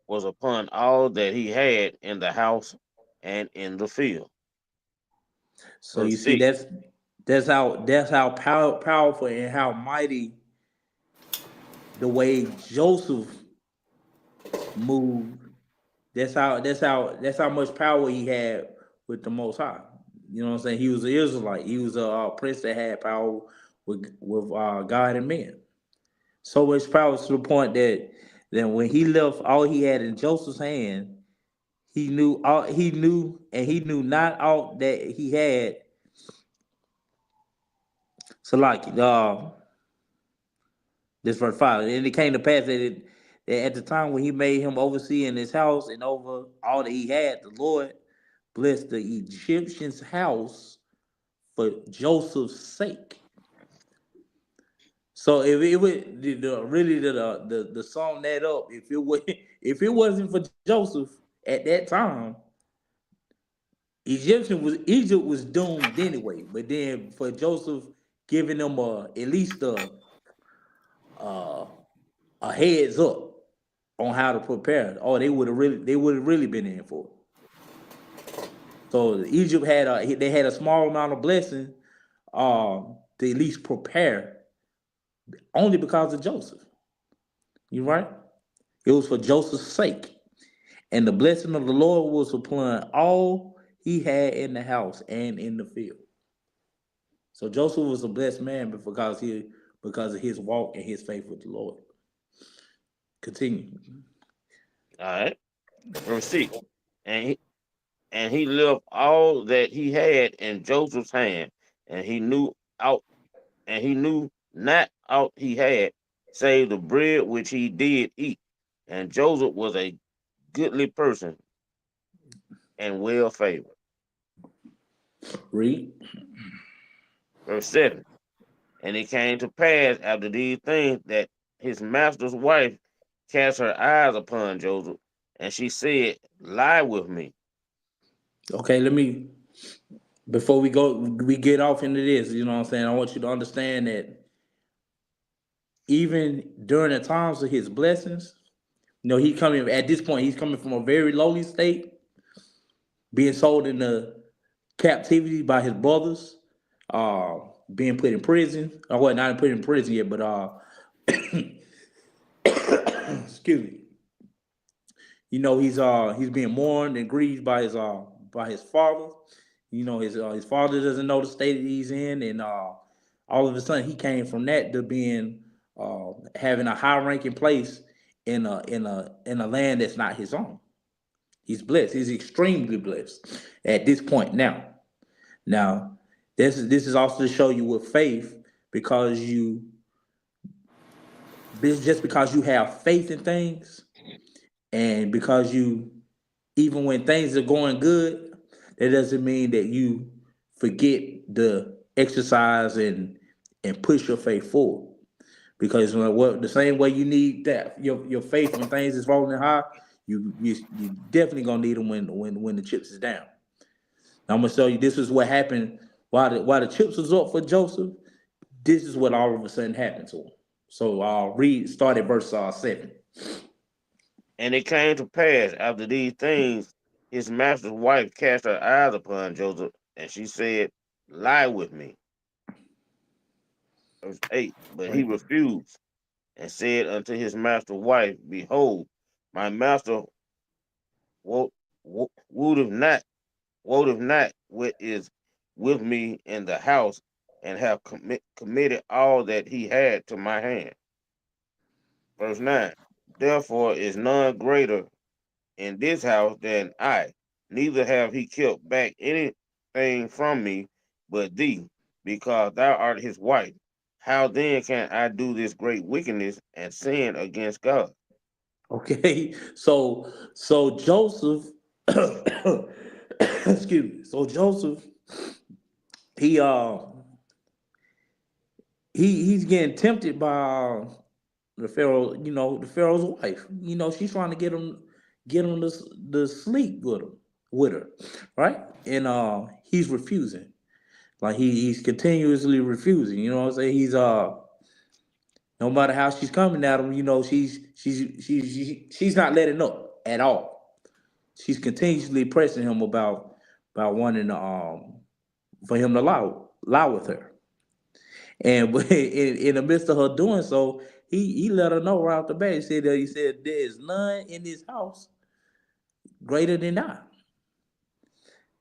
was upon all that he had in the house and in the field. So you Verse see, 6. that's how powerful and how mighty the way Joseph moved. That's how much power he had with the Most High. You know what I'm saying? He was an Israelite. He was a prince that had power with God and men. So much power to the point that when he left all he had in Joseph's hand, he knew not all that he had. So like this verse 5. And it came to pass that at the time when he made him overseer in his house and over all that he had, the Lord blessed the Egyptian's house for Joseph's sake. So if it would really the sum that up, if it wasn't for Joseph at that time, Egypt was doomed anyway. But then for Joseph giving them at least uh, a heads up on how to prepare, they would have really been in for it. So Egypt had a small amount of blessing to at least prepare, only because of Joseph. You right? It was for Joseph's sake. And the blessing of the Lord was upon all he had in the house and in the field. So Joseph was a blessed man because of his walk and his faith with the Lord. Continue. All right. Verse 6. And he left all that he had in Joseph's hand, and he knew out and he knew not out he had, save the bread which he did eat. And Joseph was a goodly person and well favored. Read. Verse 7. And it came to pass after these things that his master's wife cast her eyes upon Joseph, and she said, lie with me. Okay, before we get off into this, you know what I'm saying? I want you to understand that even during the times of his blessings, at this point, he's coming from a very lowly state, being sold into captivity by his brothers, uh, being put in prison. Or what, not put in prison yet, but excuse me. He's being mourned and grieved by his father. His father doesn't know the state that he's in, and all of a sudden he came from that to being having a high ranking place in a land that's not his own. He's blessed. He's extremely blessed at this point now. Now, this is also to show you with faith, because just because you have faith in things, and because you, even when things are going good, that doesn't mean that you forget the exercise and push your faith forward. Because the same way you need that your faith when things is rolling high, you definitely gonna need them when the chips is down. Now I'm gonna show you, this is what happened while the chips was up for Joseph. This is what all of a sudden happened to him. So I'll start at verse 7. And it came to pass after these things, his master's wife cast her eyes upon Joseph, and she said, lie with me. Verse 8. But he Right. refused and said unto his master's wife, behold, my master wo- would not what is with me in the house, and have committed all that he had to my hand. Verse 9. Therefore is none greater in this house than I, neither have he kept back anything from me but thee, because thou art his wife. How then can I do this great wickedness and sin against God? Okay. So Joseph, excuse me. So Joseph, he he's getting tempted by the Pharaoh. The Pharaoh's wife. She's trying to get him to sleep with her, right? And he's refusing. Like he's continuously refusing. You know what I'm saying? He's no matter how she's coming at him, she's not letting up at all. She's continuously pressing him about wanting to for him to lie with her. And in the midst of her doing so, he let her know right off the bat. He said there is none in this house greater than I.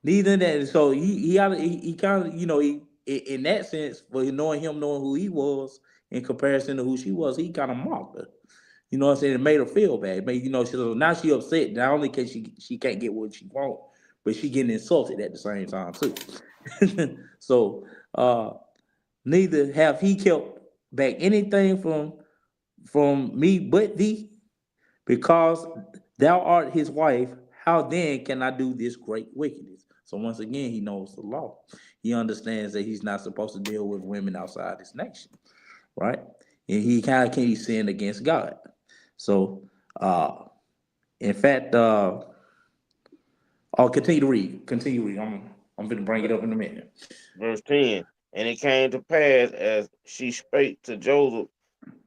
Neither that. So he kind of, he, in that sense, for knowing who he was in comparison to who she was, he kind of mocked her. You know what I'm saying? It made her feel bad. Now she upset. Not only can she can't get what she want, but she getting insulted at the same time too. So neither have he kept back anything from me but thee, because thou art his wife. How then can I do this great wickedness? So once again, he knows the law. He understands that he's not supposed to deal with women outside his nation, right? And he kind of can't sin against God. So, in fact, I'll continue to read. Continue to read. I'm going to bring it up in a minute. Verse 10. And it came to pass as she spake to Joseph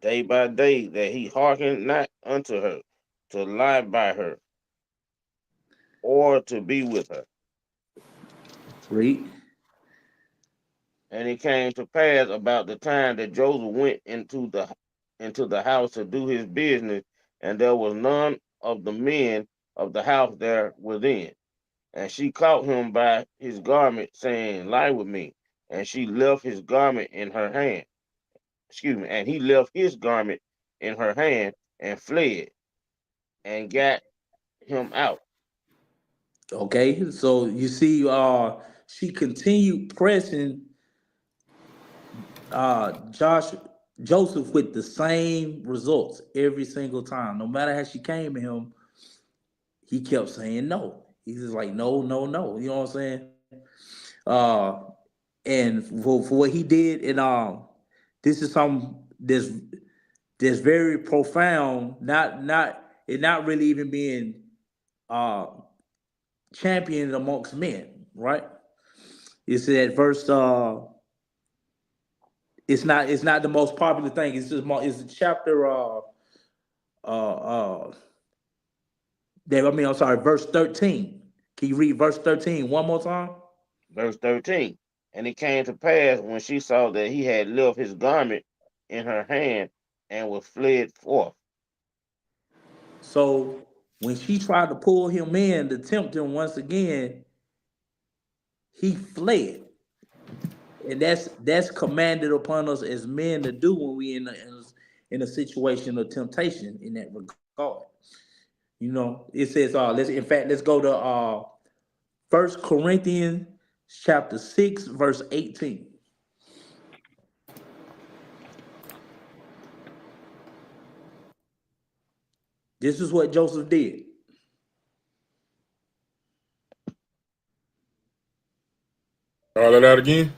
day by day, that he hearkened not unto her, to lie by her, or to be with her. Read. And it came to pass about the time that Joseph went into the house to do his business, and there was none of the men of the house there within. And she caught him by his garment, saying, lie with me. And she left his garment in her hand. Excuse me. And he left his garment in her hand and fled and got him out. Okay. So you see, she continued pressing Josh Joseph with the same results every single time. No matter how she came to him, he kept saying no. He's just like no, no, no. You know what I'm saying? Uh, and for what he did, and this is something that's very profound. Not really even being uh championed amongst men, right? It's that verse. It's not the most popular thing. It's a chapter. Uh, uh, I'm sorry, verse 13. Can you read verse 13 one more time? Verse 13. And it came to pass when she saw that he had left his garment in her hand and was fled forth. So when she tried to pull him in to tempt him once again, he fled. And that's commanded upon us as men to do when we in a situation of temptation in that regard. It says, let's go to First Corinthians chapter 6, verse 18. This is what Joseph did. Call it out again.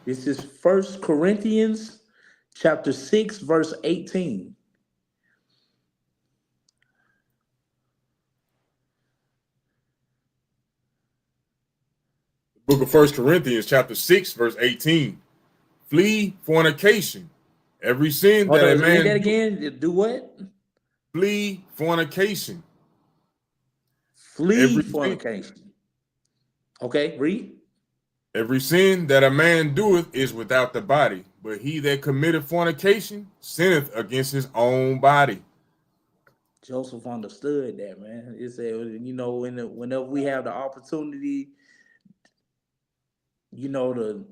This is First Corinthians chapter 6, verse 18. Book of First Corinthians, chapter 6, verse 18. Flee fornication. Every sin Hold that a on, read that man again. Do what? flee fornication. Flee Every sin, fornication. Okay, read. every sin that a man doeth is without the body, but he that committeth fornication sinneth against his own body. Joseph understood that, man. It said, whenever we have the opportunity, to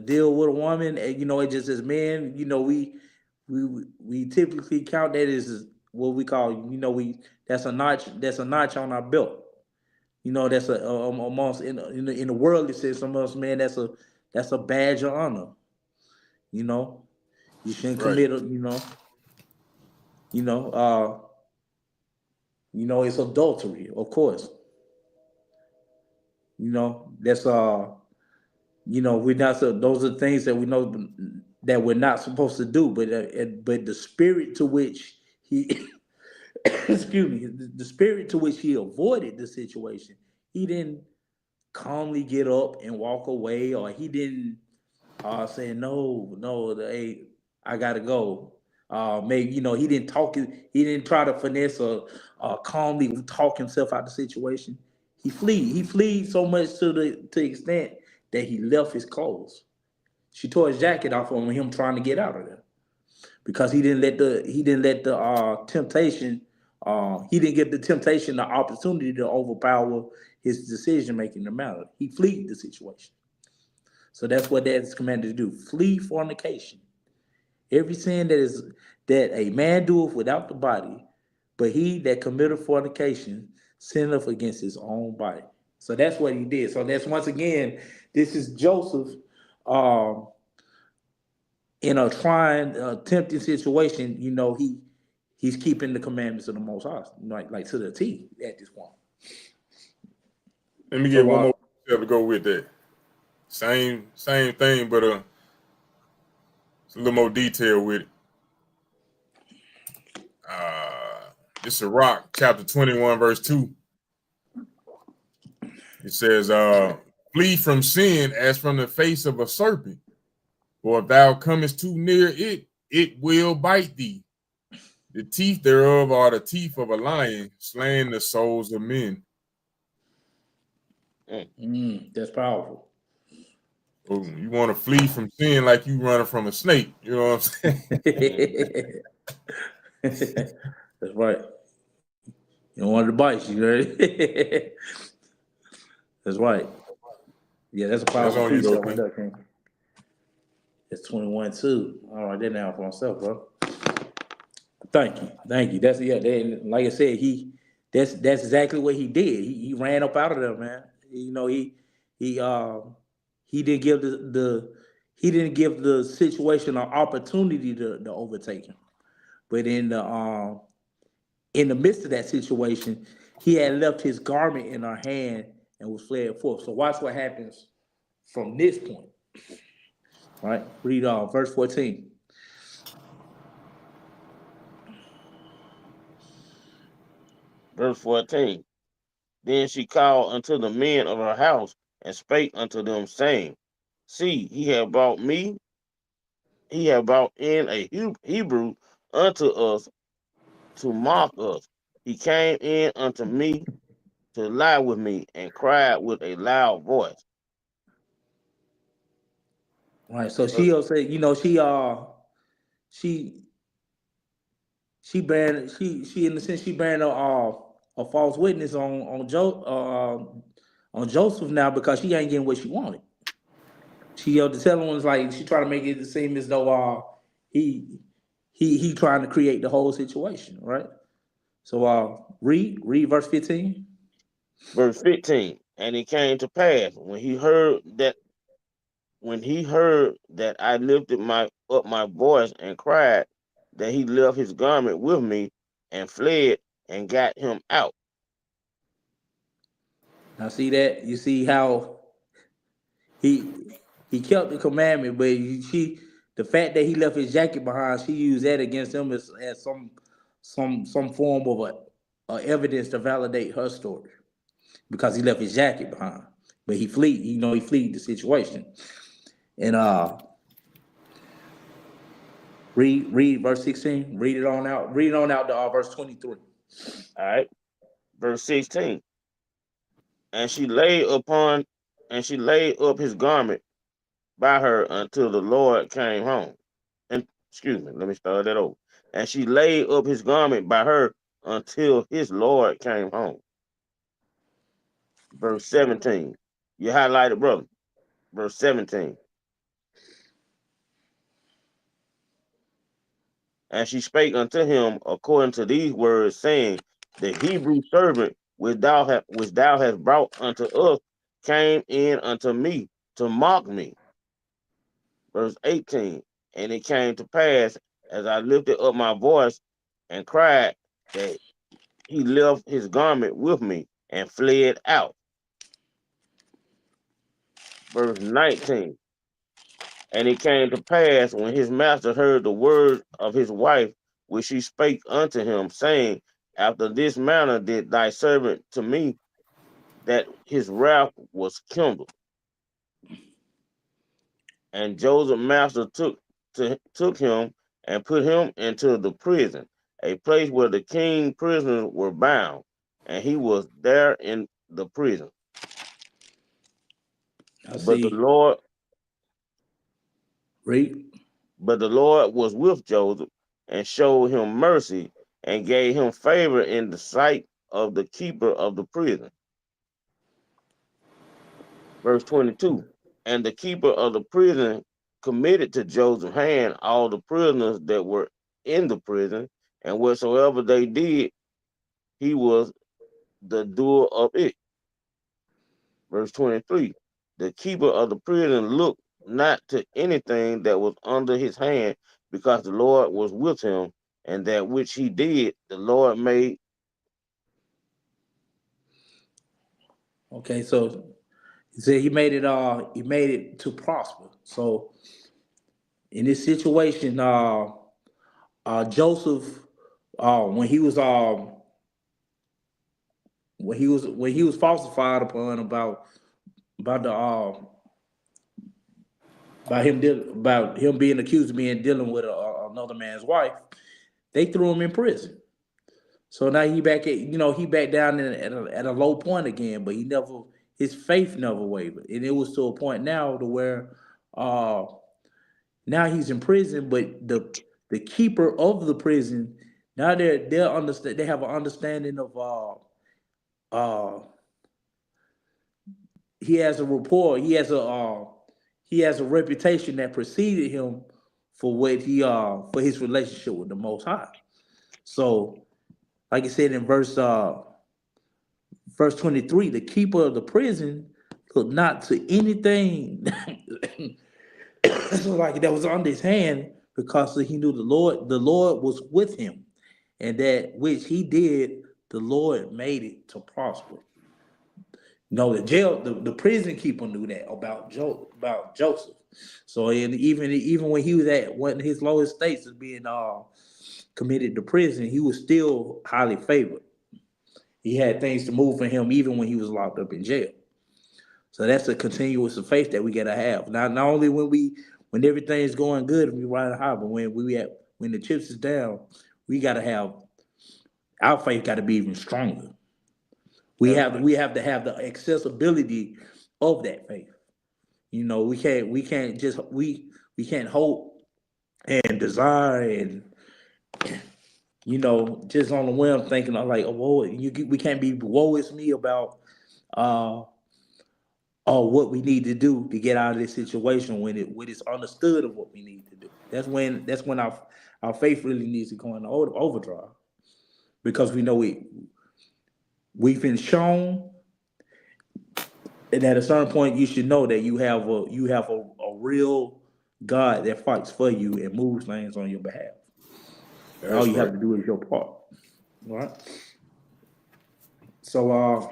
deal with a woman, and it just as men, we typically count that as what we call, that's a notch on our belt. That's amongst in the worldly sense, amongst man, that's a badge of honor. You know, you shouldn't Right. commit. You know, uh, it's adultery, of course. That's we're not. So those are things that we know that we're not supposed to do. But the spirit to which he, excuse me, the spirit to which he avoided the situation, he didn't calmly get up and walk away, or he didn't say no, hey, I gotta go. Maybe he didn't talk. He didn't try to finesse or calmly talk himself out of the situation. He fled so much to the extent that he left his clothes. She tore his jacket off on him trying to get out of there because he didn't let the temptation. He didn't give the temptation the opportunity to overpower his decision making in the matter. He fled the situation. So that's what that is commanded to do. Flee fornication. Every sin that a man doeth without the body, but he that committeth fornication sinneth against his own body. So that's what he did. So that's once again, this is Joseph um, in a trying, tempting situation. He's keeping the commandments of the Most High, like to the T at this point. Let me get So one more detail to go with that. Same thing, but it's a little more detail with it. It's a rock, chapter 21, verse 2. It says, flee from sin as from the face of a serpent. For if thou comest too near it, it will bite thee. The teeth thereof are the teeth of a lion, slaying the souls of men. That's powerful. So you want to flee from sin like you running from a snake. You know what I'm saying? That's right. You don't want to bite you, right? That's right. Yeah, that's a That's powerful on you, though, precept right King. there, King. It's 21 too. All right, that now for myself, bro. Thank you. That's like I said, that's exactly what he did. He ran up out of there, man. He he didn't give the situation an opportunity to overtake him. But in the midst of that situation, he had left his garment in her hand and was fled forth. So watch what happens from this point. All right, read verse 14. Verse 14. Then she called unto the men of her house and spake unto them, saying, See, he have brought in a Hebrew unto us to mock us. He came in unto me to lie with me and cried with a loud voice. All right, so Verse, she'll say, she she in the sense she bearing a false witness on Joseph now because she ain't getting what she wanted. She the telling one's like she trying to make it seem as though he he trying to create the whole situation, right? So read verse 15. Verse 15. And it came to pass when he heard that I lifted my voice and cried, that he left his garment with me and fled and got him out. Now see that? You see how he he kept the commandment, but the fact that he left his jacket behind, she used that against him as some form of a evidence to validate her story because he left his jacket behind. But he fleed the situation. And read verse 16. Read it on out. Read it on out to verse 23. All right. Verse 16. And she laid up his garment by her until the Lord came home. And excuse me, let me start that over. And she laid up his garment by her until his Lord came home. Verse 17. You highlighted, brother. Verse 17. And she spake unto him according to these words, saying, the Hebrew servant which thou hast brought unto us came in unto me to mock me. Verse 18. And it came to pass, as I lifted up my voice and cried, that he left his garment with me and fled out. Verse 19. And it came to pass, when his master heard the words of his wife, which she spake unto him, saying, after this manner did thy servant to me, that his wrath was kindled. And Joseph's master took him and put him into the prison, a place where the king prisoners were bound, and he was there in the prison. I But the see. Lord, Read. but the Lord was with Joseph and showed him mercy and gave him favor in the sight of the keeper of the prison. Verse 22. And the keeper of the prison committed to Joseph's hand all the prisoners that were in the prison, and whatsoever they did, he was the doer of it. Verse 23. The keeper of the prison looked not to anything that was under his hand, because the Lord was with him, and that which he did, the Lord made. Okay, so he said he made it to prosper. So in this situation, Joseph, when he was falsified upon about him being accused of dealing with another man's wife, they threw him in prison. So now he back down at a low point again, but his faith never wavered, and it was to a point now to where uh now he's in prison, but the keeper of the prison, now they have an understanding of uh he has a rapport, he has a reputation that preceded him for his relationship with the Most High. So like I said in verse 23, the keeper of the prison looked not to anything so like that was under his hand, because he knew the Lord was with him, and that which he did, the Lord made it to prosper. No, the prison keeper knew that about Joseph. So and even when he was at one of his lowest states of being committed to prison, he was still highly favored. He had things to move for him even when he was locked up in jail. So that's a continuous of faith that we gotta have. Not only when everything's going good and we ride high, but when the chips is down, we gotta have our faith gotta be even stronger. We That's have right. we have to have the accessibility of that faith. We can't hope and desire and just on the whim thinking of like, oh, we can't be woe is me about uh or what we need to do to get out of this situation when it's understood of what we need to do. That's when our faith really needs to go into overdrive, because we know we've been shown, and at a certain point you should know that you have a real God that fights for you and moves things on your behalf. And all That's you have right. to do is your part. All right. So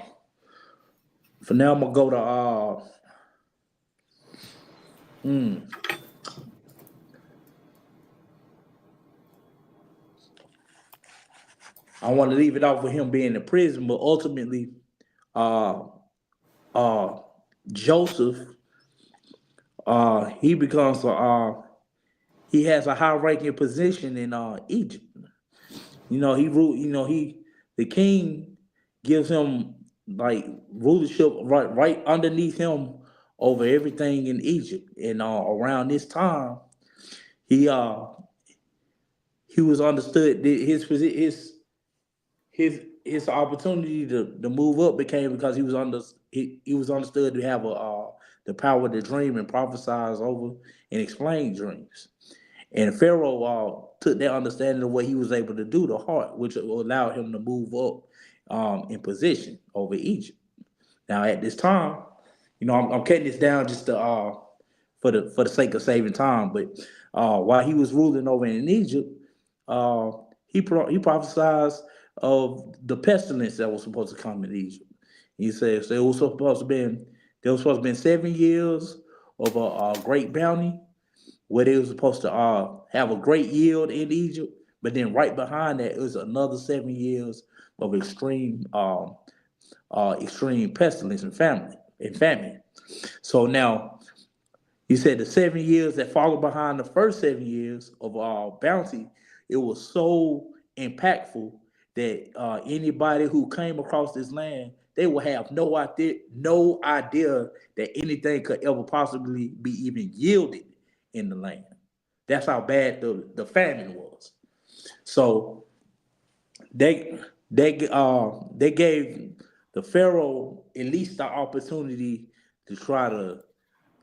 for now I'm gonna go to mm, I want to leave it off with him being in prison, but ultimately uh uh Joseph, he becomes he has a high ranking position in Egypt. He ruled. The king gives him like rulership right underneath him over everything in Egypt. And around this time, he uh he was understood that his opportunity to move up became because he was understood to have the power to dream and prophesize over and explain dreams. And Pharaoh took that understanding of what he was able to do to heart, which allowed him to move up in position over Egypt. Now, at this time, I'm cutting this down just to for the sake of saving time. But while he was ruling over in Egypt, uh, he prophesied of the pestilence that was supposed to come in Egypt. He says there was supposed to be 7 years of a great bounty, where they were supposed to have a great yield in Egypt, but then right behind that it was another 7 years of extreme pestilence and famine. So now he said the 7 years that followed behind the first 7 years of bounty, it was so impactful that anybody who came across this land, they will have no idea that anything could ever possibly be even yielded in the land. That's how bad the famine was. So they gave the Pharaoh at least the opportunity to try to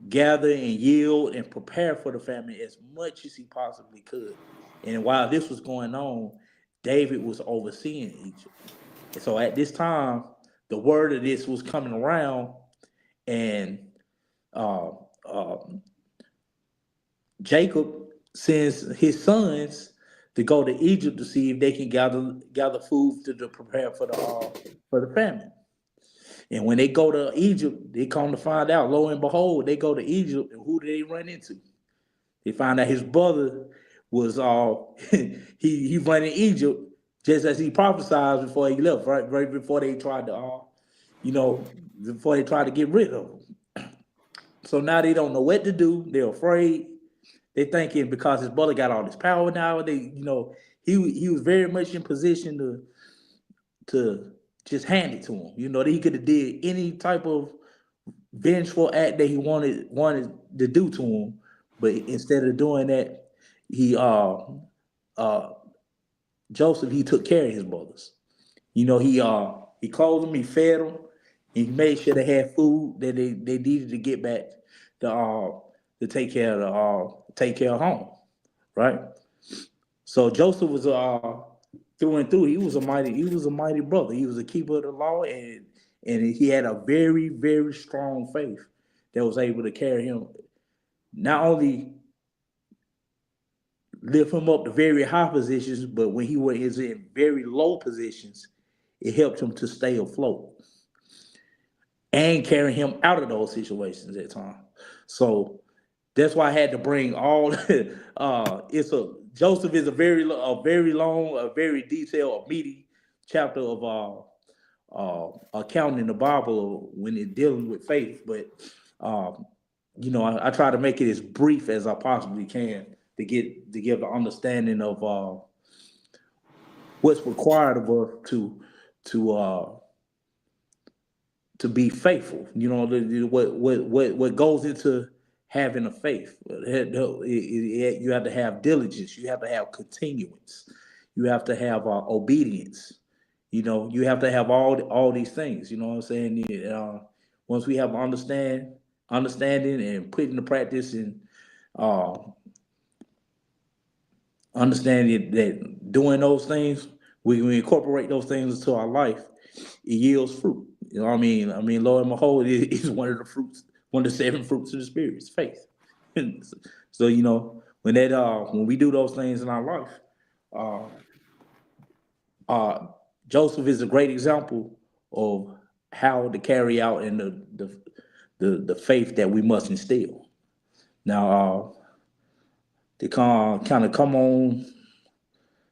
gather and yield and prepare for the famine as much as he possibly could. And while this was going on, David was overseeing Egypt. And so at this time, the word of this was coming around, and uh, uh, Jacob sends his sons to go to Egypt to see if they can gather food to prepare for the famine. And when they go to Egypt, they come to find out, lo and behold, they go to Egypt, and who do they run into? They find out his brother was he ran in Egypt just as he prophesied before he left, right before they tried to before they tried to get rid of him. So now they don't know what to do. They're afraid. They thinking because his brother got all this power now, he was very much in position to just hand it to him. That he could have did any type of vengeful act that he wanted to do to him, but instead of doing that, he uh Joseph, he took care of his brothers. He clothed them, he fed them, he made sure they had food that they needed to get back to take care of home, right? So Joseph was through and through. He was a mighty brother. He was a keeper of the law, and he had a very very strong faith that was able to carry him, not only lift him up to very high positions, but when he was in very low positions, it helped him to stay afloat and carry him out of those situations at times. So that's why I had to bring all. It's a Joseph is a very long, a very detailed, a meaty chapter of account in the Bible when it's dealing with faith. But I try to make it as brief as I possibly can to give the understanding of what's required of us to uh, to be faithful. What goes into having a faith. You have to have diligence. You have to have continuance. You have to have obedience. You have to have all these things. You know what I'm saying? once we have understanding and put into practice and uh, understanding that doing those things, we incorporate those things into our life, it yields fruit. You know what I mean? I mean, lo and behold, it is one of the fruits, one of the seven fruits of the spirit, is faith. So when we do those things in our life, uh, uh, Joseph is a great example of how to carry out in the faith that we must instill. Now, to kind of come on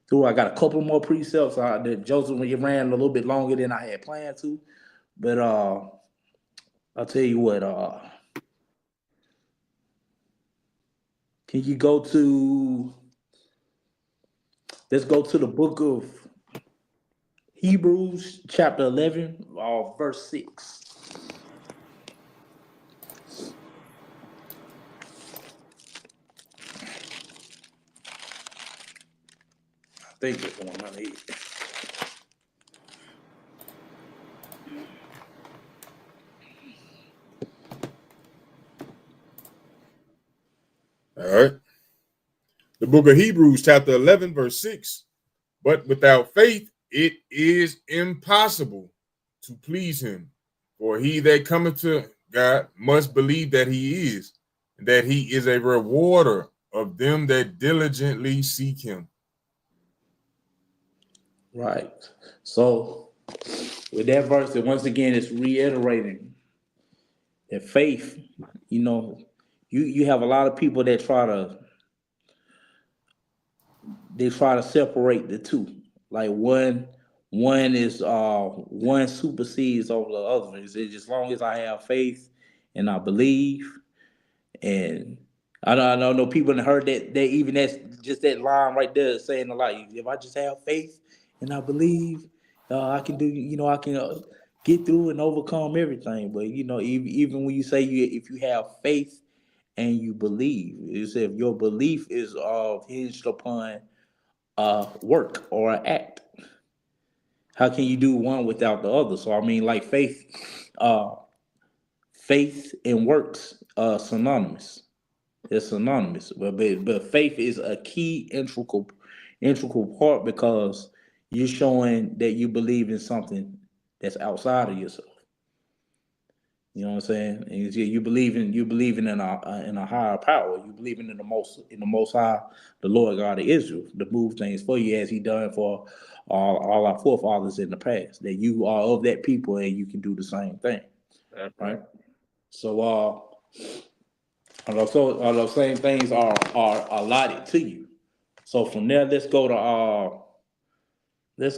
through, I got a couple more precepts that Joseph ran a little bit longer than I had planned to, but I'll tell you what. Can you go to? Let's go to the book of Hebrews, chapter 11, verse 6. I think it's one I need. All right. The book of Hebrews, chapter 11, verse 6. But without faith, it is impossible to please him. For he that cometh to God must believe that he is, and that he is a rewarder of them that diligently seek him. Right. So with that verse, and once again, it's reiterating that faith. You know, you have a lot of people that try to separate the two. Like one supersedes over the other. It's as long as I have faith and I believe, and I know people have heard that even that's just that line right there is saying a lot. If I just have faith and I believe, I can do. I can get through and overcome everything. But even when you say if you have faith and you believe, it's if your belief is hinged upon work or an act. How can you do one without the other? So I mean, like uh, faith and works are synonymous. It's synonymous, but faith is a key integral part because you're showing that you believe in something that's outside of yourself. You know what I'm saying? And you believe in a higher power. You believe in the most high, the Lord God of Israel, to move things for you as He done for all our forefathers in the past. That you are of that people and you can do the same thing, That's right? right. So all those same things are allotted to you. So from there, let's go to let's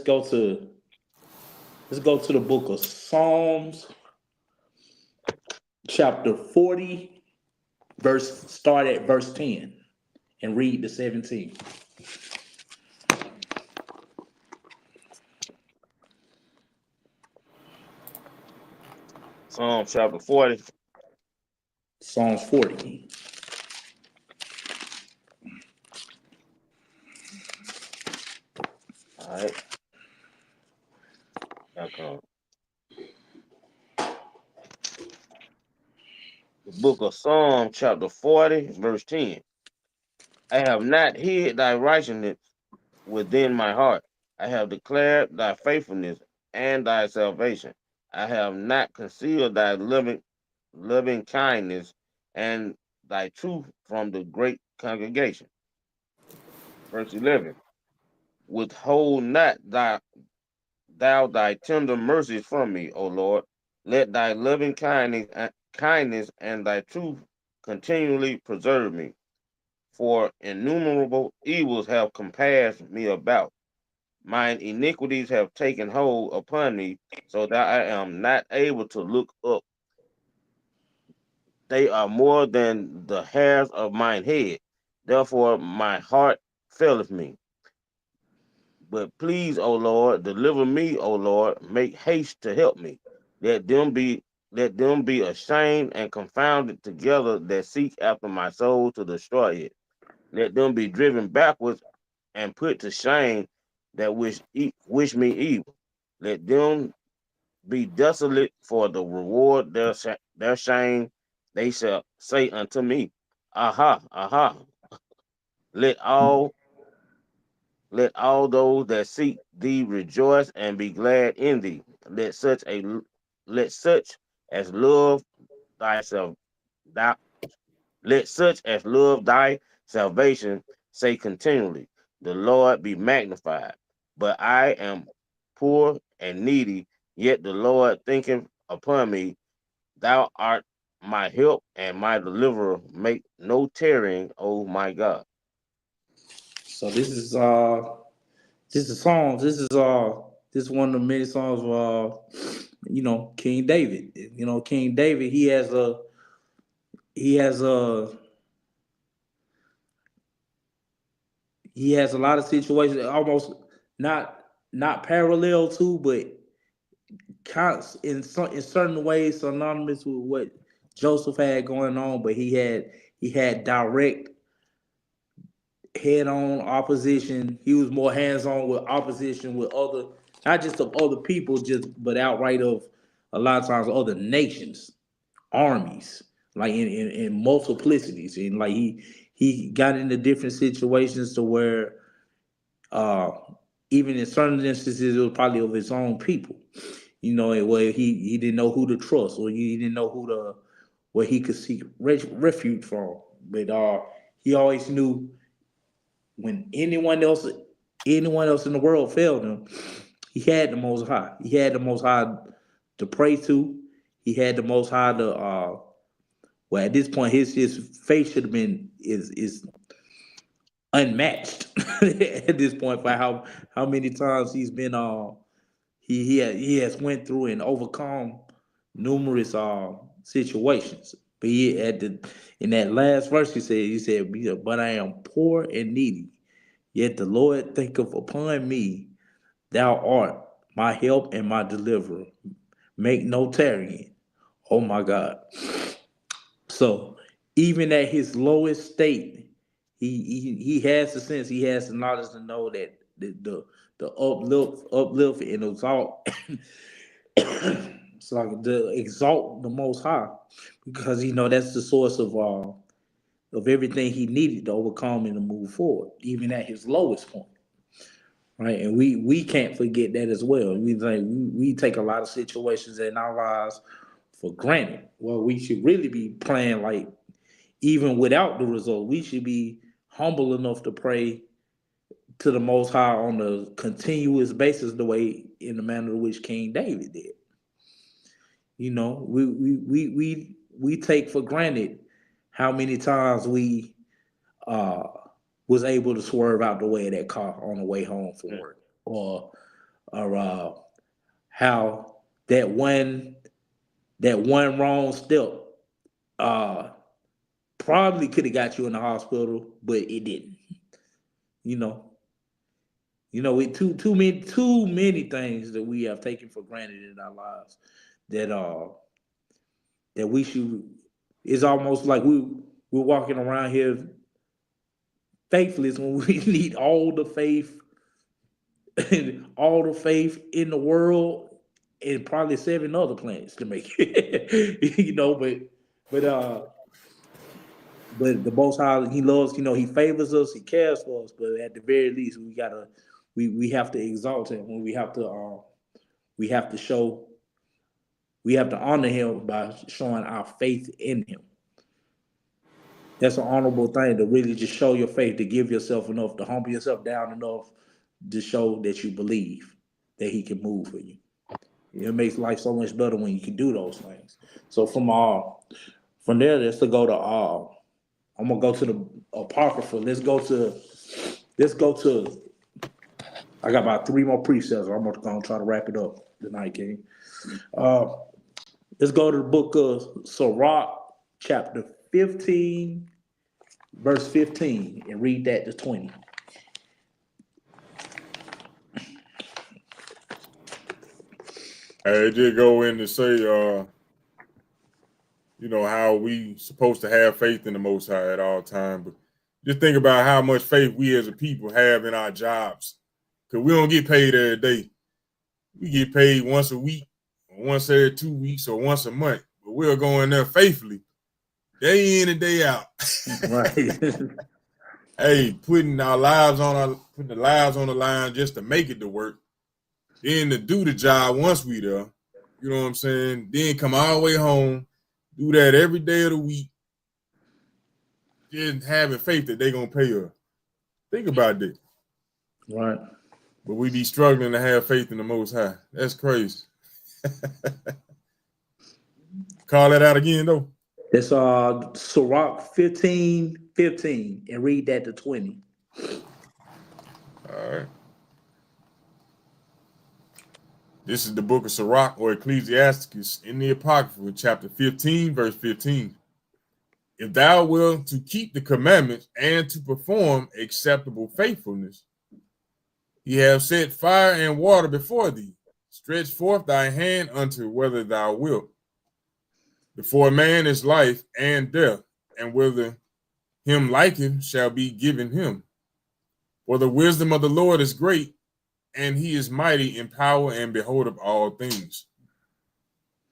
go to the book of Psalms, chapter 40, start at verse 10 and read the 17. Psalm chapter 40. Psalms 40. All right. Now come. The book of Psalm chapter 40, verse 10. I have not hid thy righteousness within my heart. I have declared thy faithfulness and thy salvation. I have not concealed thy loving kindness and thy truth from the great congregation. Verse 11. Withhold not thou thy tender mercies from me, O Lord. Let thy loving kindness and thy truth continually preserve me. For innumerable evils have compassed me about. Mine iniquities have taken hold upon me, so that I am not able to look up. They are more than the hairs of mine head. Therefore my heart faileth me. But please, O Lord, deliver me, O Lord, make haste to help me. Let them be let them be ashamed and confounded together that seek after my soul to destroy it. Let them be driven backwards and put to shame that wish me evil. Let them be desolate for the reward their shame. They shall say unto me, Aha, aha, let all let all those that seek thee rejoice and be glad in thee. Let such as love thyself thou let such as love thy salvation say continually, the Lord be magnified. But I am poor and needy, yet the Lord thinketh upon me. Thou art my help and my deliverer. Make no tarrying, O my God. So this is songs. This is one of the many songs of King David. King David, he has a he has a lot of situations almost not not parallel to, but in certain ways synonymous with what Joseph had going on, but he had direct head-on opposition. He was more hands-on with opposition with other, not just of other people, just but outright of a lot of times other nations, armies, like in multiplicities, and like he got into different situations to where uh even in certain instances it was probably of his own people, where he didn't know who to trust, or he didn't know where he could seek refuge from. But he always knew when anyone else in the world failed him, he had the Most High. He had the Most High to pray to. He had the Most High to. Well, at this point, his faith should have been is unmatched at this point for how many times he's been he has went through and overcome numerous situations. But in that last verse he said, but I am poor and needy, yet the Lord thinketh upon me. Thou art my help and my deliverer. Make no tarrying. Oh my God. So even at his lowest state, he has the sense, he has the knowledge to know that the uplift and exalt it's like the exalt the Most High, because that's the source of everything he needed to overcome and to move forward, even at his lowest point. Right, and we can't forget that as well. We take a lot of situations in our lives for granted. Well, we should really be playing like even without the result. We should be humble enough to pray to the Most High on a continuous basis, the way in the manner in which King David did. We take for granted how many times we uh was able to swerve out the way of that car on the way home from work, or how that one wrong step uh probably could have got you in the hospital, but it didn't. You know, with too many things that we have taken for granted in our lives that that we should. It's almost like we're walking around here faithless when we need all the faith in the world and probably 7 other planets to make it. But but the Most High, He loves, He favors us, He cares for us. But at the very least, we have to exalt Him. When we have to show, we have to honor Him by showing our faith in Him. That's an honorable thing, to really just show your faith, to give yourself enough, to humble yourself down enough to show that you believe that He can move for you. It makes life so much better when you can do those things. So from there, let's go to I'm gonna go to the apocrypha. Let's go to. I got about 3 more precepts. I'm gonna try to wrap it up tonight, King. Uh, let's go to the book of Sirach, chapter 15, verse 15, and read that to 20. I did go in to say, how we supposed to have faith in the Most High at all times. But just think about how much faith we as a people have in our jobs. Because we don't get paid every day. We get paid once a week, once every 2 weeks or once a month, but we'll go in there faithfully, day in and day out. Right. Hey, putting the lives on the line just to make it to work, then to do the job once we there. You know what I'm saying? Then come all the way home, do that every day of the week, just having faith that they're gonna pay us. Think about that. Right. But we be struggling to have faith in the Most High. That's crazy. Call that out again though. It's Sirach 15:15, and read that to 20. All right. This is the book of Sirach or Ecclesiasticus in the Apocrypha, chapter 15, verse 15. If thou wilt to keep the commandments and to perform acceptable faithfulness, he have set fire and water before thee. Stretch forth thy hand unto whether thou wilt. Before man is life and death, and whether him liketh shall be given him. For the wisdom of the Lord is great, and he is mighty in power and beholdeth all things.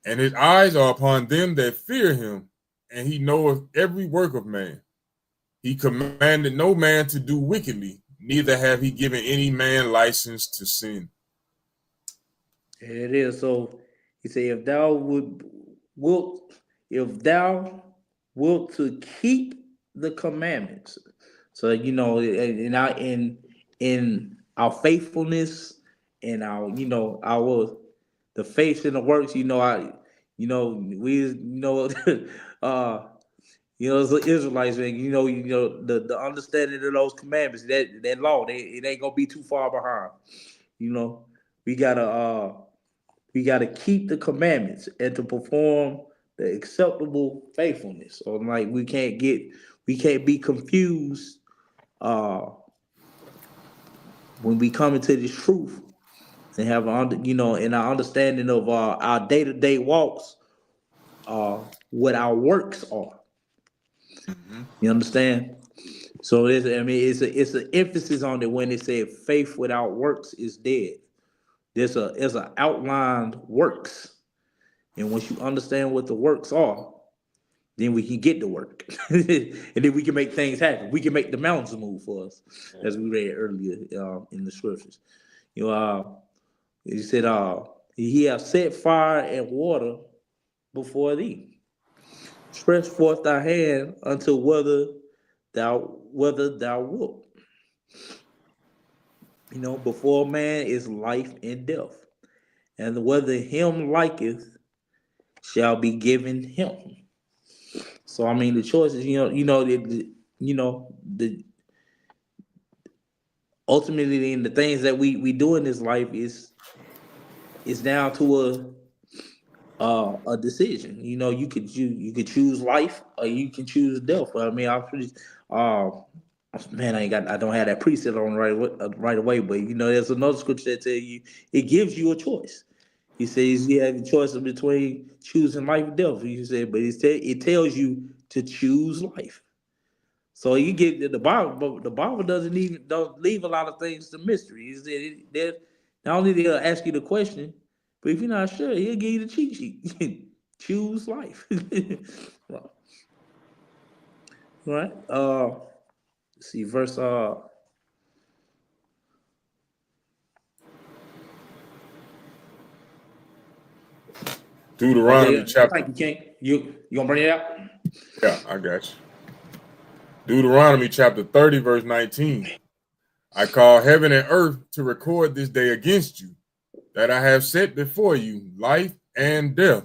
And his eyes are upon them that fear him, and he knoweth every work of man. He commanded no man to do wickedly, neither have he given any man license to sin. It is. So he said, if thou wilt to keep the commandments. So in our faithfulness and our the faith in the works. Uh, as Israelites, man, the understanding of those commandments, that law, it ain't gonna be too far behind. You know, we gotta keep the commandments and to perform the acceptable faithfulness. So like we can't be confused when we come into this truth and have in our understanding of our day-to-day walks, what our works are. Mm-hmm. You understand? So it's an emphasis on it when it said faith without works is dead. There's a outlined works. And once you understand what the works are, then we can get to work. And then we can make things happen. We can make the mountains move for us, as we read earlier in the scriptures. He said, he have set fire and water before thee. Stretch forth thy hand unto whether thou wilt. Before man is life and death, and whether him liketh shall be given him. So I mean, the choices, the ultimately in the things that we do in this life is down to a decision. You could choose life or you can choose death. I mean, uh, man, I don't have that precept on right away, but there's another scripture that tell you it gives you a choice. He says you have a choice between choosing life or death. He said, but it tells you to choose life. So you get the Bible, but the Bible don't leave a lot of things to mystery. He said not only they'll ask you the question, but if you're not sure, he'll give you the cheat sheet. Choose life. Right? Let's see, verse Deuteronomy chapter. thank you, King. You gonna bring it out? Yeah, I got you. Deuteronomy chapter 30, verse 19. I call heaven and earth to record this day against you, that I have set before you life and death,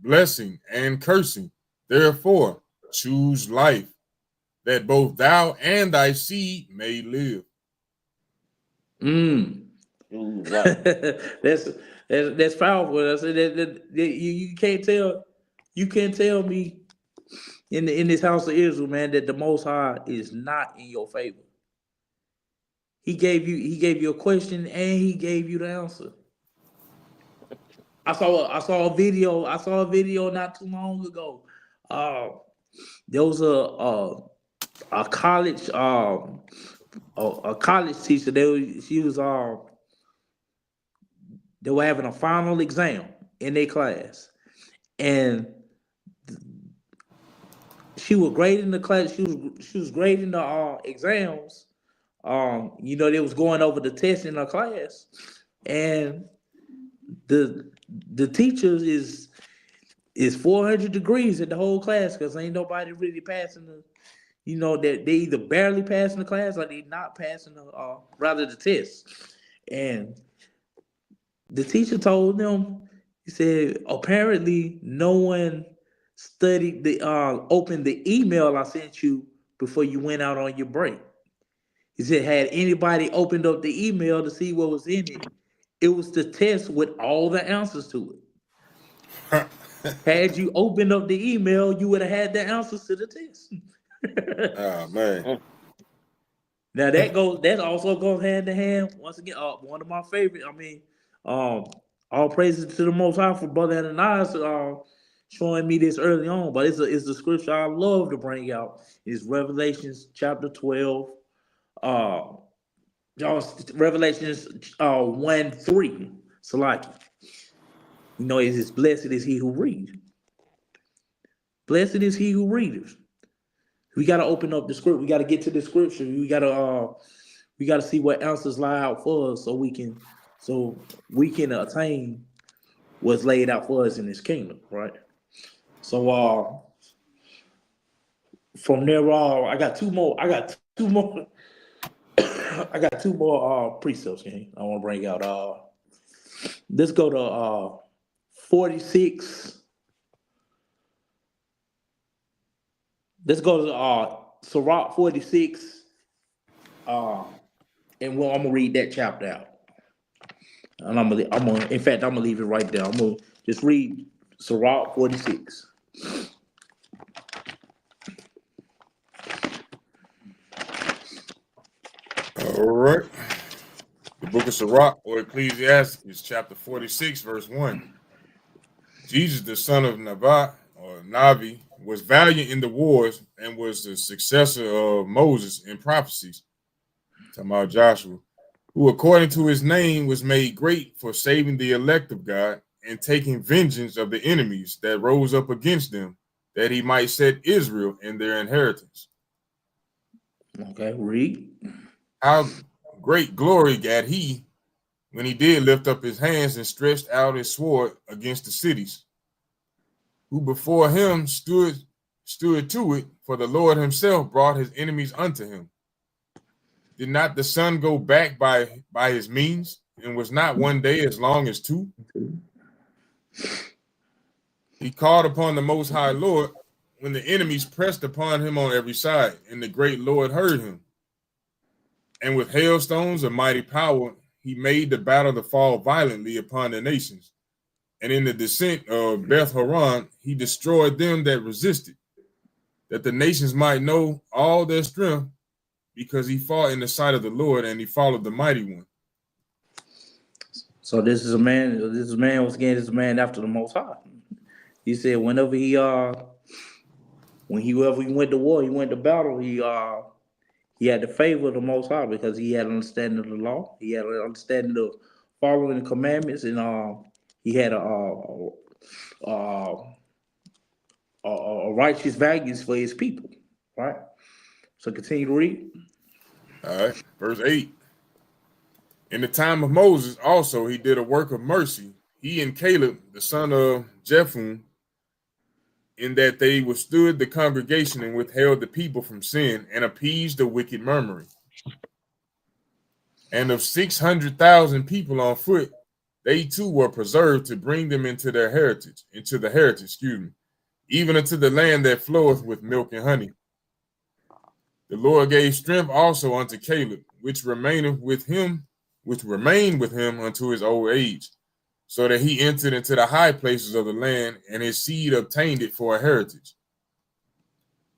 blessing and cursing. Therefore, choose life, that both thou and thy seed may live. Choose life. that's that's powerful. I said that you can't tell me in this house of Israel, man, that the Most High is not in your favor. He gave you a question and he gave you the answer. I saw a video not too long ago. Uh, there was a college a college teacher. They were having a final exam, in their class, and she was grading the class. She was grading the exams. They was going over the test in her class, and the the teachers is 400 degrees in the whole class because ain't nobody really passing the. That they either barely passing the class or they not passing the test, and the teacher told them, he said, apparently no one studied opened the email I sent you before you went out on your break. He said, had anybody opened up the email to see what was in it, it was the test with all the answers to it. Had you opened up the email, you would have had the answers to the test. Oh man. Now that also goes hand in hand. Once again, one of my favorite. Um, all praises to the Most High for Brother Ananias showing me this early on. But it's the scripture I love to bring out. It's Revelations chapter 12. Uh, Revelations 1:3. Salaki. It's blessed is he who reads. Blessed is he who readeth. We got to open up the script. We got to get to the scripture. We got to see what answers lie out for us so we can attain what's laid out for us in this kingdom, right? So from there on, I got two more. I got two more precepts, gang. I want to bring out. Let's go to 46. Let's go to Sirach 46. And I'm gonna read that chapter out. And in fact, I'm gonna leave it right there. I'm gonna just read Sirach 46. All right. The book of Sirach or Ecclesiastes, chapter 46, verse 1. Jesus, the son of Nabat or Navi, was valiant in the wars and was the successor of Moses in prophecies. Talking about Joshua, who according to his name was made great for saving the elect of God and taking vengeance of the enemies that rose up against them, that he might set Israel in their inheritance. Okay, read. How great glory got he when he did lift up his hands and stretched out his sword against the cities, who before him stood to it, for the Lord himself brought his enemies unto him. Did not the sun go back by his means, and was not one day as long as two? He called upon the Most High Lord when the enemies pressed upon him on every side, and the great Lord heard him. And with hailstones of mighty power, he made the battle to fall violently upon the nations. And in the descent of Beth Horon, he destroyed them that resisted, that the nations might know all their strength, because he fought in the sight of the Lord, and he followed the mighty one. So this is a man. This is a man once again. This is a man after the Most High. He said whenever he went to war, he went to battle. He had the favor of the Most High because he had an understanding of the law. He had an understanding of following the commandments, and he had a righteous values for his people. Right. So continue to read. All right, verse 8. In the time of Moses also he did a work of mercy, he and Caleb, the son of Jephunneh, in that they withstood the congregation and withheld the people from sin and appeased the wicked murmuring. And of 600,000 people on foot, they too were preserved to bring them into the heritage, even unto the land that floweth with milk and honey. The Lord gave strength also unto Caleb, which remained with him unto his old age, so that he entered into the high places of the land, and his seed obtained it for a heritage,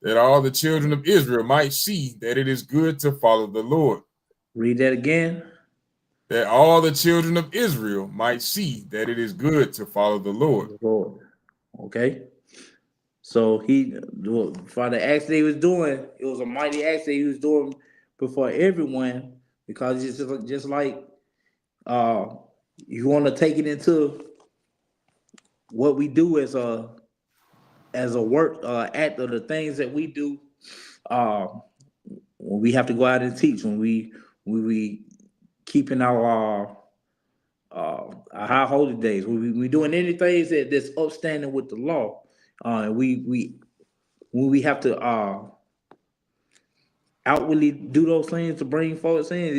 that all the children of Israel might see that it is good to follow the Lord. Read that again. That all the children of Israel might see that it is good to follow the Lord. Okay. So for the acts that he was doing, it was a mighty acts that he was doing before everyone, because it's just like you want to take it into what we do as a work act of the things that we do, uh, when we have to go out and teach, when we keeping our high holy days, when we doing anything that's upstanding with the law, and we when we have to outwardly do those things to bring folks in,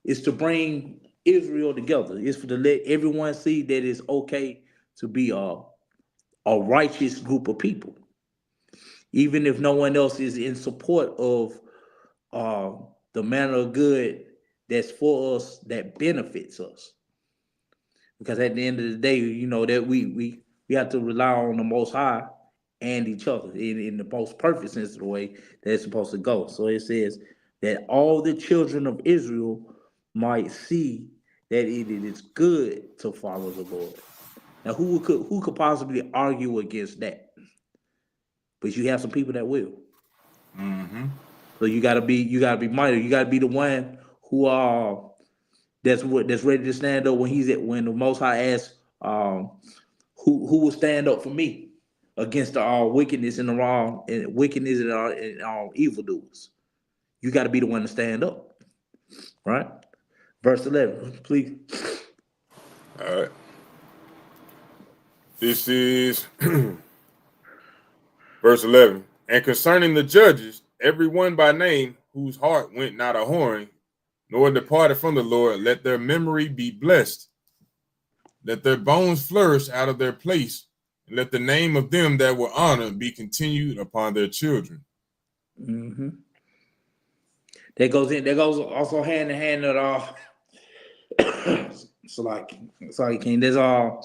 it's to bring Israel together. It's for to let everyone see that it's okay to be a righteous group of people, even if no one else is in support of uh, the manner of good that's for us, that benefits us. Because at the end of the day, that we have to rely on the Most High and each other in the most perfect sense of the way that it's supposed to go. So it says that all the children of Israel might see that it is good to follow the Lord. Now, who could possibly argue against that? But you have some people that will. Mm-hmm. So you gotta be minded. You gotta be the one who that's ready to stand up when the Most High asks, who will stand up for me against the wickedness and the wrong and wickedness and evildoers. You got to be the one to stand up, right? Verse 11, please. All right. This is verse 11. And concerning the judges, every one by name, whose heart went not a whoring, nor departed from the Lord, let their memory be blessed. Let their bones flourish out of their place, and let the name of them that were honored be continued upon their children. Mm-hmm. That goes also hand in hand at all. Sorry, King. There's not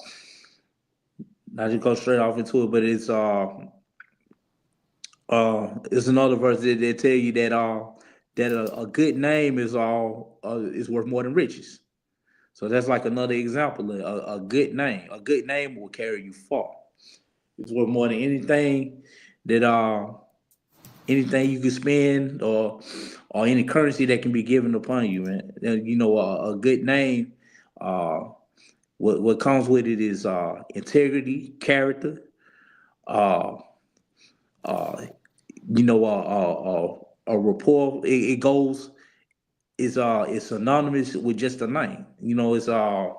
just go straight off into it, but it's another verse that they tell you that a good name is worth more than riches. So that's like another example. A good name. A good name will carry you far. It's worth more than that anything you can spend or any currency that can be given upon you, man. A good name. Uh, what comes with it is integrity, character. Uh, uh, a rapport. It goes. It's synonymous with just a name. It's uh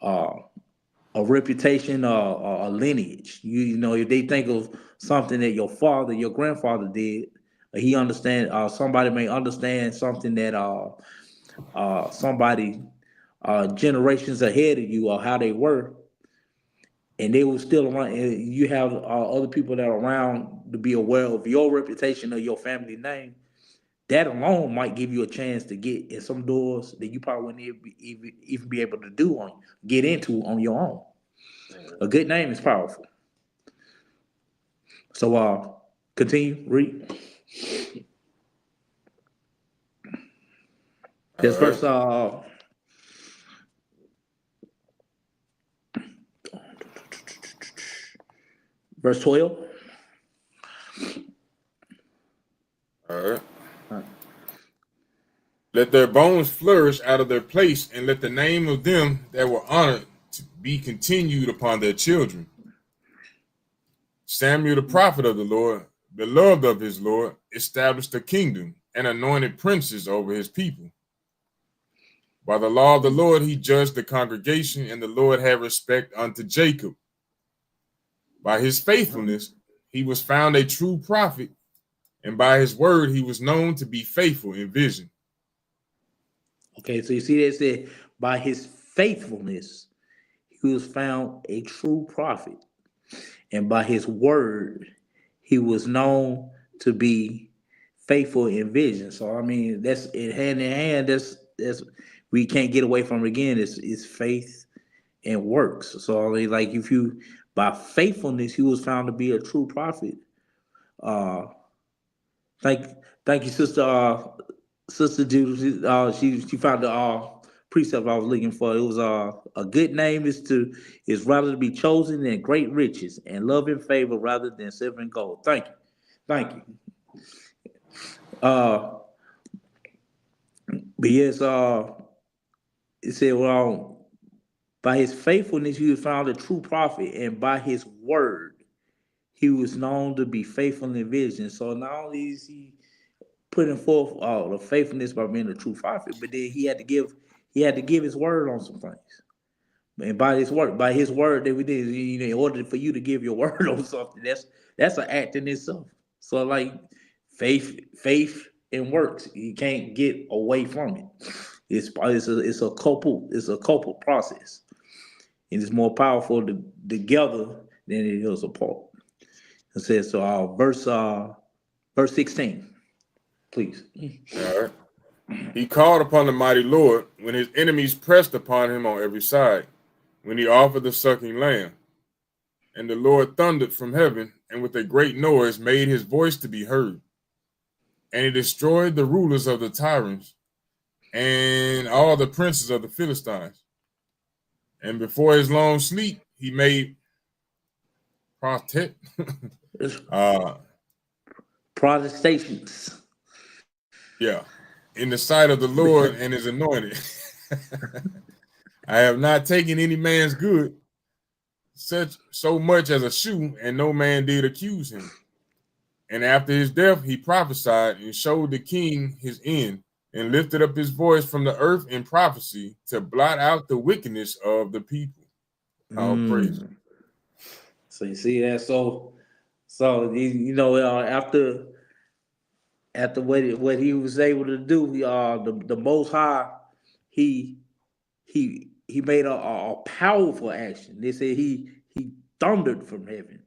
a reputation or a lineage. If they think of something that your father, your grandfather did, he understand. Somebody may understand something that somebody generations ahead of you or how they were, and they were still around. And you have other people that are around to be aware of your reputation or your family name. That alone might give you a chance to get in some doors that you probably wouldn't even be able to get into on your own. A good name is powerful. So continue, read. All This right. verse 12. All right. Uh, Let their bones flourish out of their place, and let the name of them that were honored to be continued upon their children. Samuel, the prophet of the Lord, beloved of his Lord, established a kingdom and anointed princes over his people. By the law of the Lord, he judged the congregation, and the Lord had respect unto Jacob. By his faithfulness, he was found a true prophet, and by his word, he was known to be faithful in vision. Okay, so you see that it said, by his faithfulness, he was found a true prophet, and by his word, he was known to be faithful in vision. So I mean, that's it hand in hand. That's we can't get away from it again. It's faith and works. So I mean, like if you by faithfulness, he was found to be a true prophet. Uh, thank thank you, sister Judy. She found the precept I was looking for. It was a good name is rather to be chosen than great riches, and love and favor rather than silver and gold. Thank you. Uh, but yes, it said, well, By his faithfulness, he was found a true prophet, and by his word, he was known to be faithful in vision. So not only is he putting forth the faithfulness by being a true prophet, but then he had to give his word on some things. And by his word that we did, in order for you to give your word on something, that's an act in itself. So like faith and works, you can't get away from it. It's a couple process, and it's more powerful together than it is apart. It says so. Verse 16, please. All right. He called upon the mighty Lord when his enemies pressed upon him on every side, when he offered the sucking lamb. And the Lord thundered from heaven, and with a great noise made his voice to be heard. And he destroyed the rulers of the tyrants and all the princes of the Philistines. And before his long sleep, he made protest. uh, Protestations. yeah, in the sight of the Lord and his anointed. I have not taken any man's good, such so much as a shoe, and no man did accuse him. And after his death, he prophesied and showed the king his end, and lifted up his voice from the earth in prophecy to blot out the wickedness of the people. All praise. Mm. So you see that. So after what he was able to do, the Most High, he he made a powerful action. They said he thundered from heaven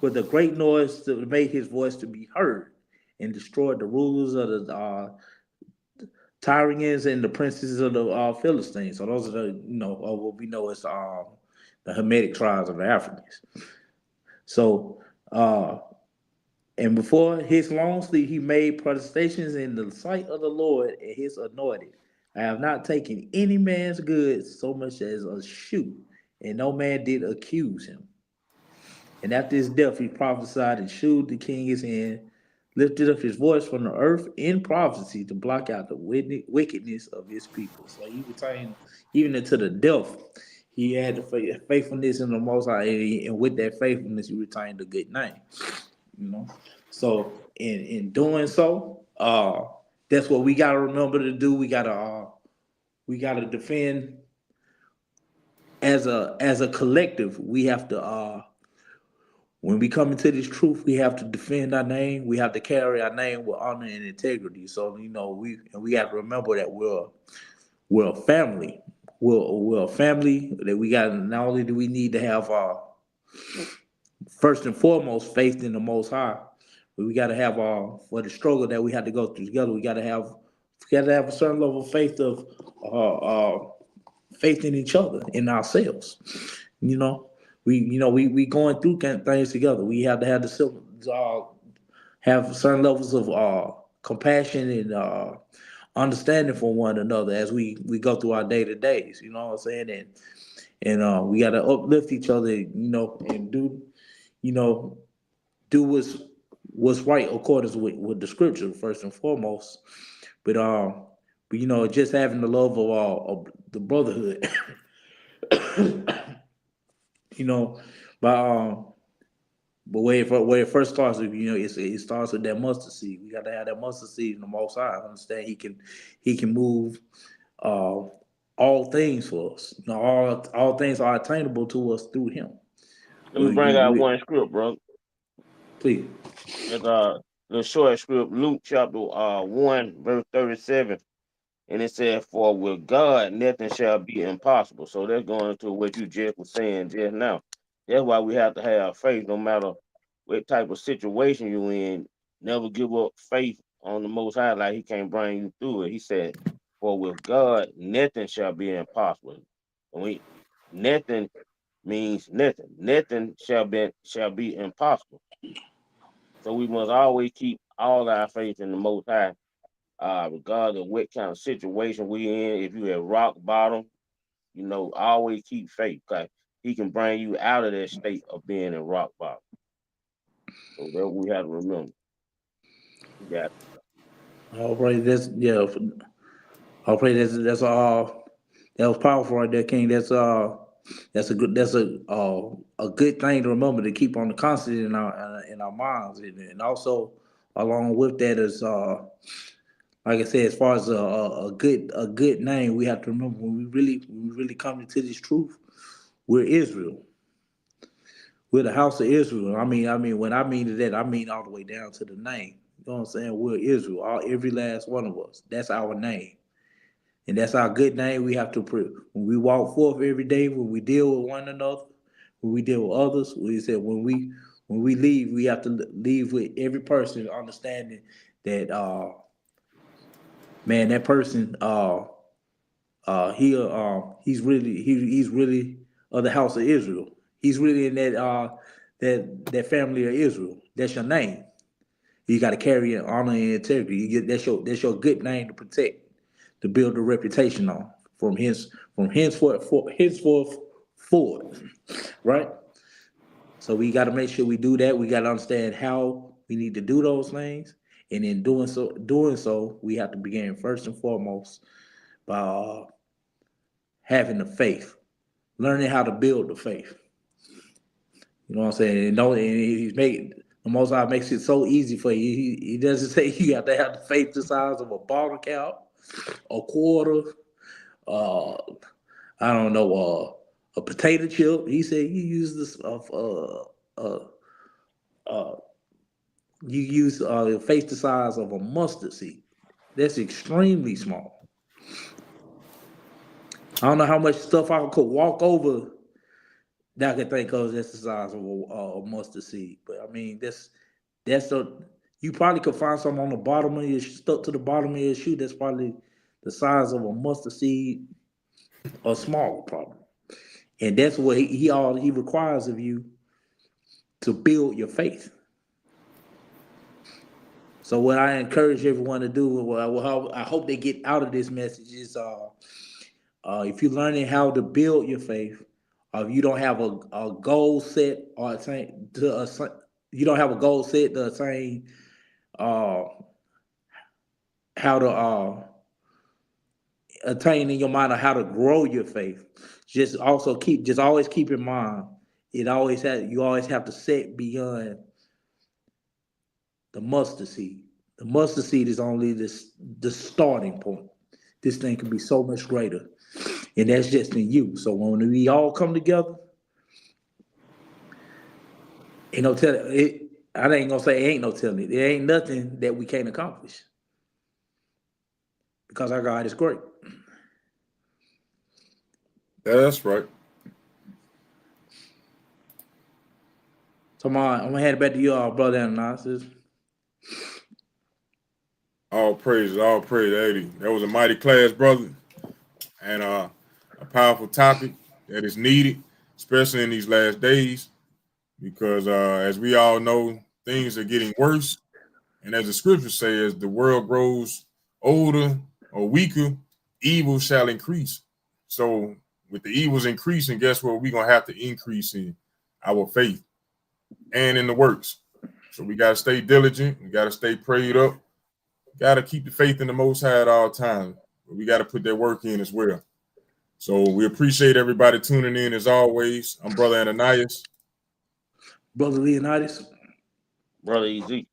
with a great noise to make his voice to be heard, and destroyed the rulers of the Tyrians and the princes of the Philistines. So those are what we know as the Hamitic tribes of the Africans. So and before his long sleep, he made protestations in the sight of the Lord and his anointed. I have not taken any man's goods so much as a shoe, and no man did accuse him. And after his death, he prophesied and shewed the king his hand, lifted up his voice from the earth in prophecy to block out the wickedness of his people. So he retained, even into the death, he had the faithfulness in the Most High, and with that faithfulness, he retained a good name. You know, so in doing so, that's what we gotta remember to do. We gotta defend as a collective. We have to when we come into this truth, we have to defend our name. We have to carry our name with honor and integrity. So we got to remember that we're a family. We're a family that we got. Not only do we need to have first and foremost faith in the Most High, but we got to have for the struggle that we have to go through together. We got to have a certain level of faith in each other, in ourselves. You know, we going through things together. We have to have have certain levels of compassion and understanding for one another as we go through our day to days. You know what I'm saying? And we got to uplift each other. And you know do what's right according with the scripture first and foremost. But just having the love of the brotherhood. you know, by But where it first starts with, it starts with that mustard seed. We got to have that mustard seed in the Most High. Understand he can move uh, all things for us. All things are attainable to us through Him. Let me bring out one script, bro. Please. It's the short script, Luke chapter 1, verse 37. And it said, "For with God nothing shall be impossible." So that's going to what you just was saying just now. That's why we have to have faith, no matter what type of situation you're in. Never give up faith on the Most High, like He can't bring you through it. He said, "For with God nothing shall be impossible." And nothing means nothing. Nothing shall be impossible. So we must always keep all our faith in the Most High, regardless of what kind of situation we in. If you at rock bottom, always keep faith, because He can bring you out of that state of being in rock bottom. So that we have to remember. You got All right, that's yeah. All right, that's all. That was powerful right there, King. That's a good thing to remember to keep on the constant in our minds, and also along with that is like I said, as far as a good name, we have to remember when we really come into this truth, we're Israel. We're the house of Israel. When I mean to that, I mean all the way down to the name. You know what I'm saying? We're Israel. Every last one of us. That's our name. And that's our good name. We have to when we walk forth every day, when we deal with one another, when we deal with others. We said when we leave, we have to leave with every person understanding that man, that person he's really of the house of Israel. He's really in that family of Israel. That's your name. You got to carry it, honor and integrity. That's your good name to protect, to build a reputation on from henceforth forward, right? So we got to make sure we do that. We got to understand how we need to do those things, and in doing so, we have to begin first and foremost by having the faith, learning how to build the faith. You know what I'm saying? And he's making the Most High makes it so easy for you. He doesn't say you have to have the faith the size of a bottle cap, a quarter, uh, I don't know, a potato chip. He said you use this of uh, you use faith the size of a mustard seed. That's extremely small. I don't know how much stuff I could walk over that I could think of that's the size of a mustard seed. But I mean, that's a you probably could find some on the bottom of your stuck to the bottom of your shoe. That's probably the size of a mustard seed or smaller, probably. And that's what he requires of you to build your faith. So what I encourage everyone to do, I hope they get out of this message is, if you're learning how to build your faith, if you don't have a goal set or you don't have a goal set to attain, uh, how to attain in your mind or how to grow your faith. Just always keep in mind, you always have to set beyond the mustard seed. The mustard seed is only the starting point. This thing can be so much greater, and that's just in you. So when we all come together, ain't no telling it. I ain't gonna say ain't no telling it. There ain't nothing that we can't accomplish because our God is great. That's right. So I'm gonna hand it back to you, brother Ananias. All praises, Eddie. That was a mighty class, brother, and a powerful topic that is needed, especially in these last days, because as we all know, things are getting worse. And as the scripture says, the world grows older or weaker, evil shall increase. So with the evils increasing, guess what? We're going to have to increase in our faith and in the works. So we got to stay diligent. We got to stay prayed up. Got to keep the faith in the Most High at all times. But we got to put that work in as well. So we appreciate everybody tuning in as always. I'm Brother Ananias. Brother Leonidas. Brother Easy.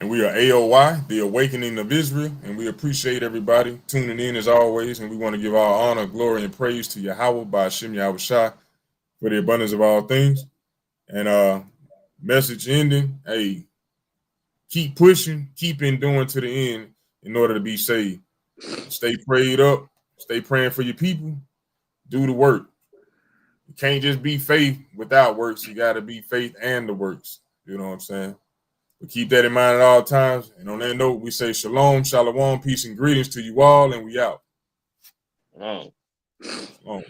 And we are A.O.I, the Awakening of Israel. And we appreciate everybody tuning in as always. And we want to give all honor, glory, and praise to Yahweh by Hashem Yahweh Shai for the abundance of all things. And message ending, hey, keep pushing, keep enduring to the end in order to be saved. Stay prayed up, stay praying for your people, do the work. You can't just be faith without works. You got to be faith and the works. You know what I'm saying? But keep that in mind at all times. And on that note, we say shalom, shalom, peace and greetings to you all, and we out. Oh. Shalom.